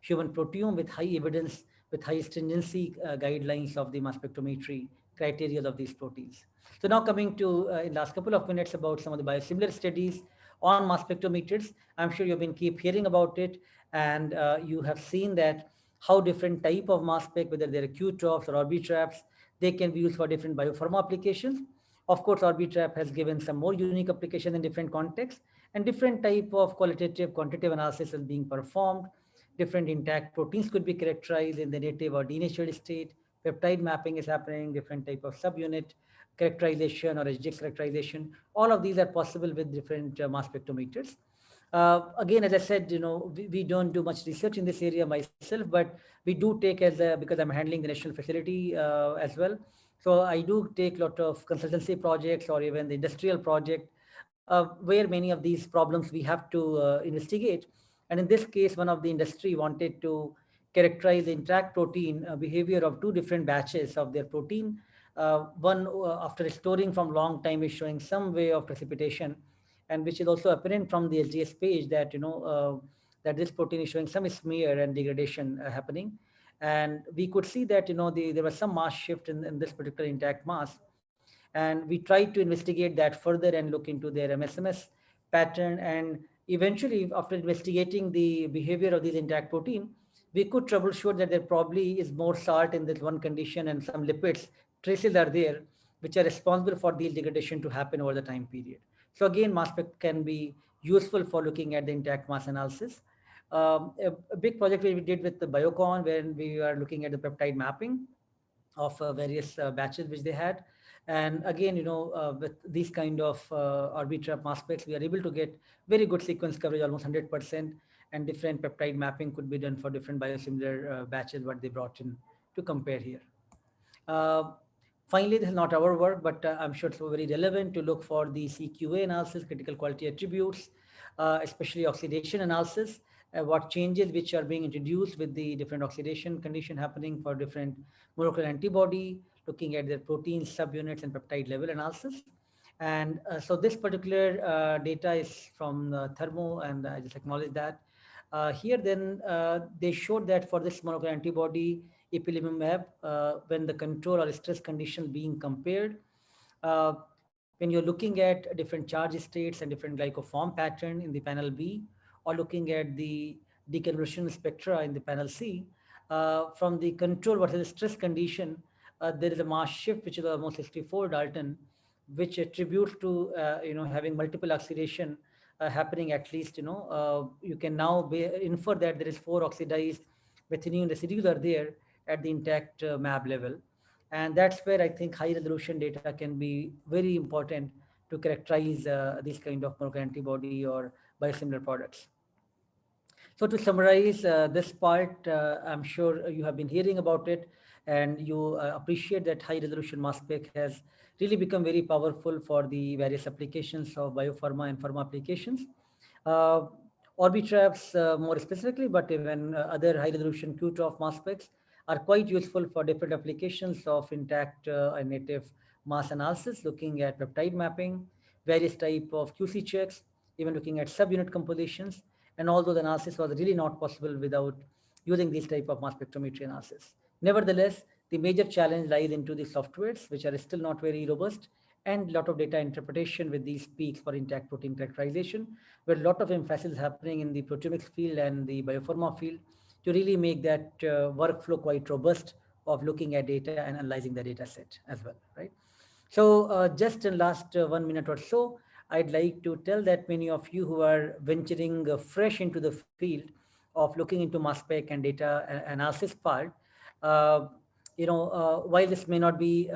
human proteome with high evidence, with high stringency guidelines of the mass spectrometry criteria of these proteins. So now coming to in last couple of minutes about some of the biosimilar studies on mass spectrometers. I'm sure you've been keep hearing about it, and you have seen that how different type of mass spec, whether they're Q-TOFs or Orbitraps, they can be used for different biopharma applications. Of course, Orbitrap has given some more unique application in different contexts, and different type of qualitative, quantitative analysis is being performed. Different intact proteins could be characterized in the native or denatured state. Peptide mapping is happening, different type of subunit characterization or HGX characterization. All of these are possible with different mass spectrometers. Again, as I said, we don't do much research in this area myself, but we do take because I'm handling the national facility as well. So I do take a lot of consultancy projects or even the industrial project where many of these problems we have to investigate. And in this case, one of the industry wanted to characterize the intact protein behavior of 2 different batches of their protein. One after storing from long time is showing some way of precipitation, and which is also apparent from the SGS page that that this protein is showing some smear and degradation happening. And we could see that there was some mass shift in this particular intact mass, and we tried to investigate that further and look into their MSMS pattern. And eventually, after investigating the behavior of these intact protein, we could troubleshoot that there probably is more salt in this one condition and some lipids traces are there which are responsible for these degradation to happen over the time period. So again, mass spec can be useful for looking at the intact mass analysis. A big project we did with the Biocon, where we are looking at the peptide mapping of various batches which they had. And again, with these kind of Orbitrap mass specs, we are able to get very good sequence coverage, almost 100%, and different peptide mapping could be done for different biosimilar batches what they brought in to compare here. Finally, this is not our work, but I'm sure it's very relevant to look for the CQA analysis, critical quality attributes, especially oxidation analysis, what changes which are being introduced with the different oxidation condition happening for different molecular antibody, looking at their protein subunits and peptide level analysis. And so this particular data is from Thermo, and I just acknowledge that. Here then they showed that for this molecular antibody ipilimumab, when the control or stress condition being compared, when you're looking at different charge states and different glycoform pattern in the panel B, or looking at the deconvolution spectra in the panel C, from the control versus stress condition, there is a mass shift which is almost 64 Dalton, which attributes to having multiple oxidation happening. At least you can now infer that there is 4 oxidized methionine residues are there at the intact MAB level. And that's where I think high resolution data can be very important to characterize these kind of molecular antibody or biosimilar products. So to summarize this part, I'm sure you have been hearing about it, and you appreciate that high resolution mass spec has really become very powerful for the various applications of biopharma and pharma applications. Orbitraps more specifically, but even other high resolution Q-TOF mass specs are quite useful for different applications of intact and native mass analysis, looking at peptide mapping, various type of QC checks, even looking at subunit compositions. And although the analysis was really not possible without using these type of mass spectrometry analysis. Nevertheless, the major challenge lies into the softwares, which are still not very robust, and a lot of data interpretation with these peaks for intact protein characterization, where a lot of emphasis is happening in the proteomics field and the biopharma field to really make that workflow quite robust of looking at data and analyzing the data set as well, right? So just in last 1 minute or so, I'd like to tell that many of you who are venturing fresh into the field of looking into mass spec and data analysis part, while this may not be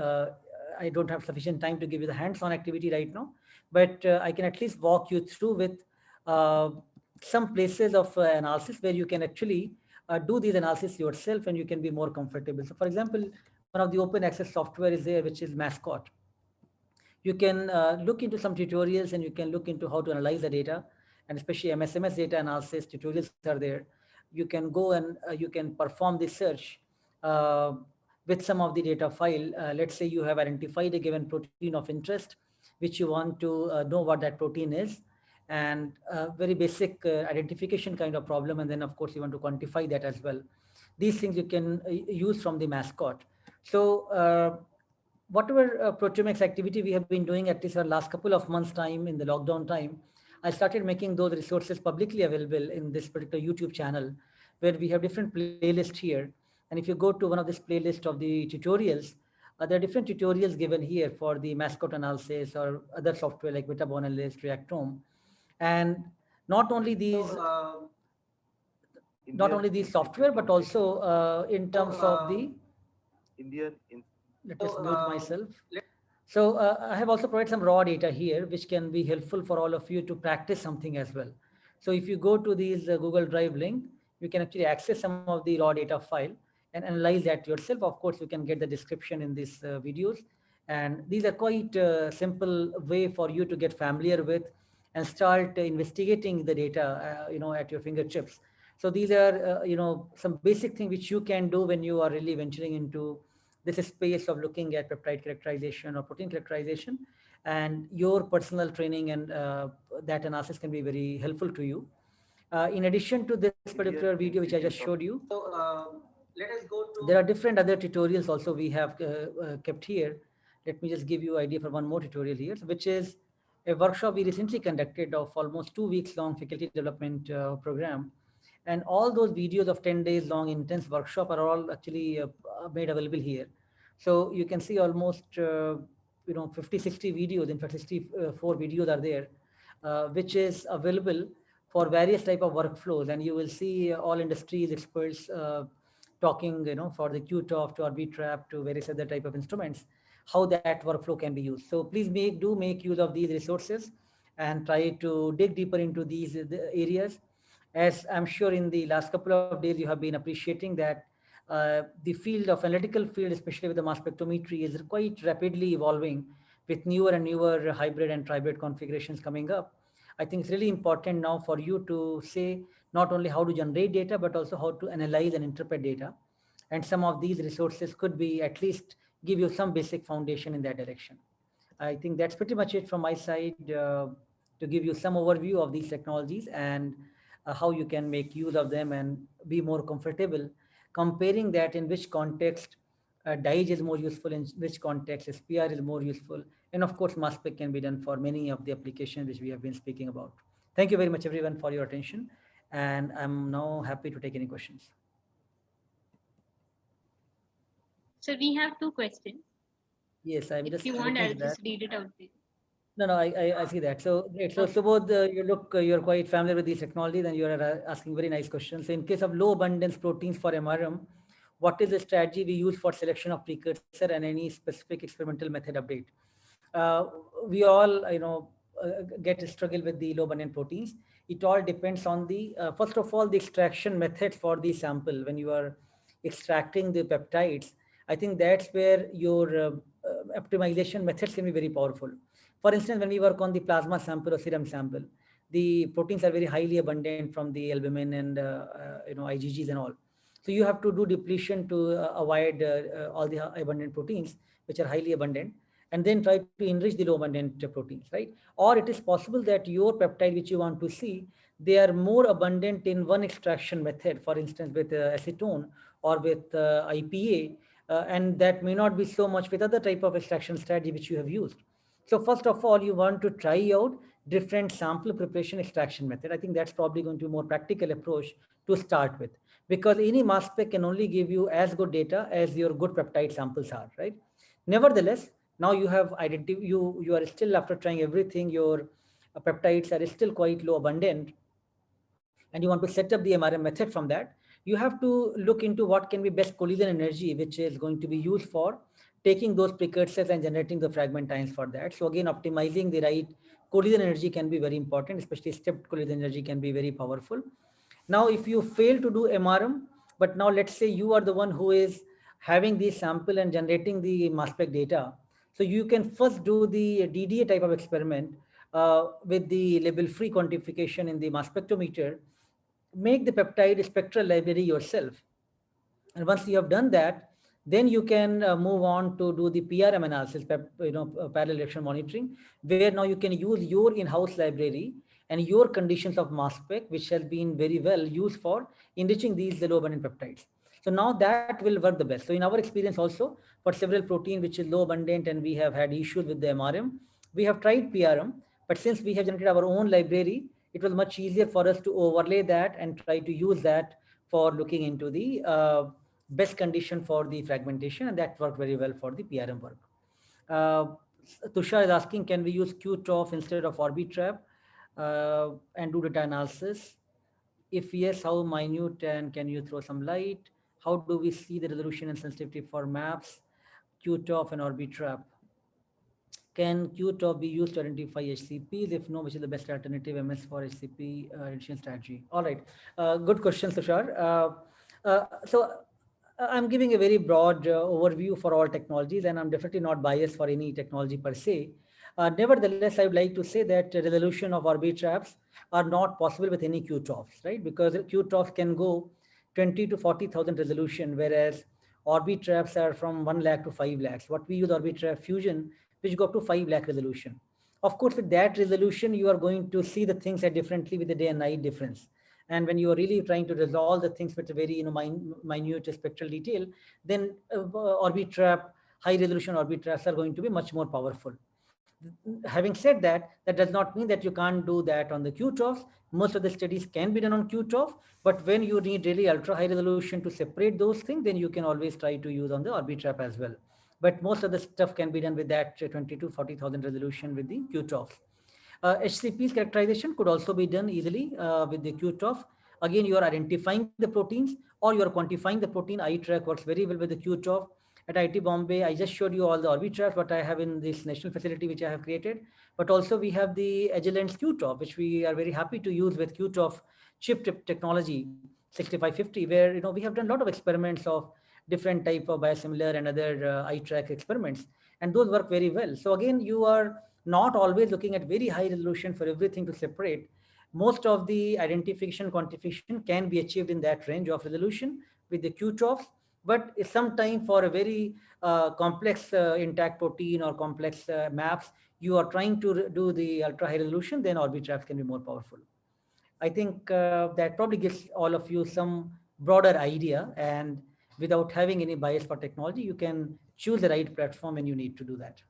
I don't have sufficient time to give you the hands-on activity right now, but I can at least walk you through with uh, some places of analysis where you can actually do these analysis yourself and you can be more comfortable. So for example, one of the open access software is there, which is Mascot. You can look into some tutorials and you can look into how to analyze the data, and especially MSMS data analysis tutorials are there. You can go and you can perform the search uh, with some of the data file. Let's say you have identified a given protein of interest, which you want to know what that protein is, and very basic identification kind of problem. And then of course you want to quantify that as well. These things you can use from the Mascot. So whatever proteomics activity we have been doing at least our last couple of months time in the lockdown time, I started making those resources publicly available in this particular YouTube channel, where we have different playlists here. And if you go to one of this playlist of the tutorials, there are different tutorials given here for the Mascot analysis or other software like Metabon Analyst, Reactome. And not only these, software, but also in terms of the let me mute myself. So I have also provided some raw data here, which can be helpful for all of you to practice something as well. So if you go to these Google Drive link, you can actually access some of the raw data file and analyze that yourself. Of course, you can get the description in these videos. And these are quite simple way for you to get familiar with and start investigating the data, at your fingertips. So these are, some basic things which you can do when you are really venturing into this space of looking at peptide characterization or protein characterization, and your personal training and that analysis can be very helpful to you. In addition to this particular video, which I just showed you, there are different other tutorials also we have kept here. Let me just give you an idea for one more tutorial here, which is a workshop we recently conducted of almost 2 weeks long faculty development program. And all those videos of 10 days long intense workshop are all actually made available here. So you can see almost 50, 60 videos, in fact 64 videos are there, which is available for various type of workflows. And you will see all industries experts talking, for the QTOF to Orbitrap to various other type of instruments, how that workflow can be used. So please do make use of these resources and try to dig deeper into these areas. As I'm sure in the last couple of days, you have been appreciating that the field of analytical field, especially with the mass spectrometry, is quite rapidly evolving with newer and newer hybrid and tribrid configurations coming up. I think it's really important now for you to say not only how to generate data, but also how to analyze and interpret data. And some of these resources could be at least give you some basic foundation in that direction. I think that's pretty much it from my side to give you some overview of these technologies and how you can make use of them and be more comfortable comparing that in which context DIGE is more useful, in which context SPR is more useful. And of course, mass spec can be done for many of the applications which we have been speaking about. Thank you very much, everyone, for your attention. And I'm now happy to take any questions. So we have 2 questions. Yes, I'm just. If you want, I'll just read it out. No, I see that. So great. So Subodh, you're quite familiar with these technologies and you're asking very nice questions. So in case of low abundance proteins for MRM, what is the strategy we use for selection of precursor and any specific experimental method update? We all, get a struggle with the low abundant proteins. It all depends on the, first of all, the extraction method for the sample. When you are extracting the peptides, I think that's where your optimization methods can be very powerful. For instance, when we work on the plasma sample or serum sample, the proteins are very highly abundant from the albumin and IgGs and all. So you have to do depletion to avoid all the abundant proteins, which are highly abundant, and then try to enrich the low abundant proteins, right? Or it is possible that your peptide which you want to see, they are more abundant in one extraction method, for instance, with acetone or with IPA, and that may not be so much with other type of extraction strategy which you have used. So first of all, you want to try out different sample preparation extraction method. I think that's probably going to be a more practical approach to start with, because any mass spec can only give you as good data as your good peptide samples are, right? Nevertheless, now you have identified, you are still, after trying everything, your peptides are still quite low abundant, and you want to set up the MRM method from that. You have to look into what can be best collision energy, which is going to be used for taking those precursors and generating the fragment ions for that. So again, optimizing the right collision energy can be very important, especially stepped collision energy can be very powerful. Now, if you fail to do MRM, but now let's say you are the one who is having the sample and generating the mass spec data. So you can first do the DDA type of experiment with the label-free quantification in the mass spectrometer, make the peptide spectral library yourself. And once you have done that, then you can move on to do the PRM analysis, parallel electron monitoring, where now you can use your in-house library and your conditions of mass spec, which has been very well used for enriching these low abundant peptides. So now that will work the best. So in our experience also, for several protein which is low abundant and we have had issues with the MRM, we have tried PRM, but since we have generated our own library, it was much easier for us to overlay that and try to use that for looking into the best condition for the fragmentation, and that worked very well for the PRM work. Tushar is asking, can we use QTOF instead of Orbitrap and do data analysis? If yes, how minute, and can you throw some light? How do we see the resolution and sensitivity for maps, QTOF and Orbitrap? Can QTOF be used to identify HCPs? If no, which is the best alternative MS for HCP addition strategy? All right, good question, Tushar. So I'm giving a very broad overview for all technologies, and I'm definitely not biased for any technology per se. Nevertheless, I would like to say that resolution of Orbitraps are not possible with any QTOFs, right? Because QTOFs can go 20 to 40,000 resolution, whereas Orbitraps are from 1 lakh to 5 lakhs. What we use Orbitrap Fusion, which go up to 5 lakh resolution. Of course, with that resolution, you are going to see the things differently with the day and night difference. And when you are really trying to resolve the things with a very minute spectral detail, then Orbitrap, high resolution Orbitraps are going to be much more powerful. Having said that, that does not mean that you can't do that on the QTOFs. Most of the studies can be done on QTOF, but when you need really ultra high resolution to separate those things, then you can always try to use on the Orbitrap as well. But most of the stuff can be done with that 20 to 40,000 resolution with the QTOFs. HCP's characterization could also be done easily with the QTOF. Again, you are identifying the proteins or you are quantifying the protein. iTrack works very well with the QTOF. At IIT Bombay, I just showed you all the Orbitraps, what I have in this national facility, which I have created. But also we have the Agilent's QTOF, which we are very happy to use with QTOF chip technology 6550, where we have done a lot of experiments of different type of biosimilar and other iTrack experiments, and those work very well. So again, you are not always looking at very high resolution for everything to separate. Most of the identification quantification can be achieved in that range of resolution with the QTOFs, but sometimes for a very complex intact protein or complex maps, you are trying to do the ultra high resolution, then Orbitraps can be more powerful. I think that probably gives all of you some broader idea, and without having any bias for technology, you can choose the right platform when you need to do that.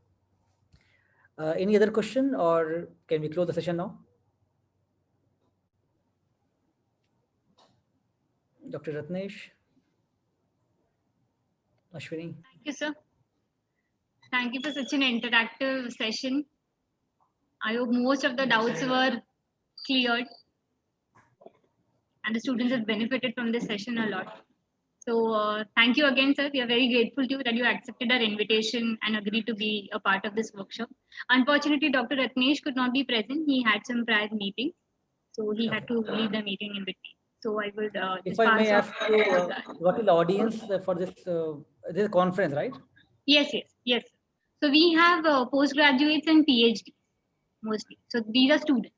Any other question, or can we close the session now? Dr. Ratnesh, Ashwini. Thank you, sir. Thank you for such an interactive session. I hope most of the doubts were cleared and the students have benefited from this session a lot. So thank you again, sir. We are very grateful to you that you accepted our invitation and agreed to be a part of this workshop. Unfortunately, Dr. Ratnesh could not be present. He had some prior meetings, so he had to leave the meeting in between. So I would if I may ask you, what is the audience for this conference, right? Yes. So we have postgraduates and PhDs mostly. So these are students.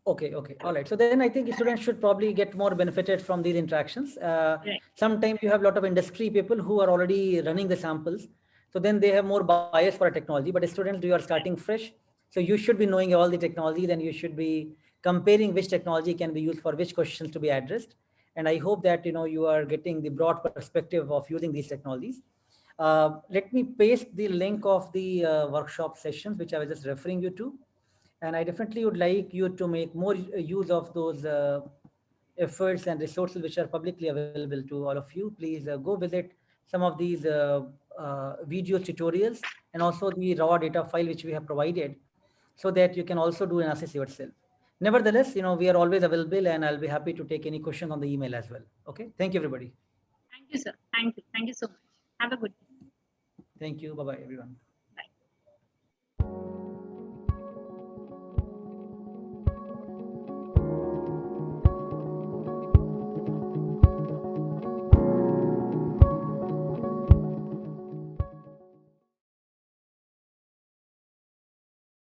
Okay, all right. So then I think students should probably get more benefited from these interactions. Right. Sometimes you have a lot of industry people who are already running the samples, so then they have more bias for a technology. But students, you are starting fresh, so you should be knowing all the technology. Then you should be comparing which technology can be used for which questions to be addressed. And I hope that you are getting the broad perspective of using these technologies. Let me paste the link of the workshop sessions, which I was just referring you to. And I definitely would like you to make more use of those efforts and resources which are publicly available to all of you. Please go visit some of these video tutorials and also the raw data file which we have provided, so that you can also do analysis yourself. Nevertheless, we are always available, and I'll be happy to take any questions on the email as well. Okay. Thank you, everybody. Thank you, sir. Thank you so much. Have a good day. Thank you. Bye-bye, everyone.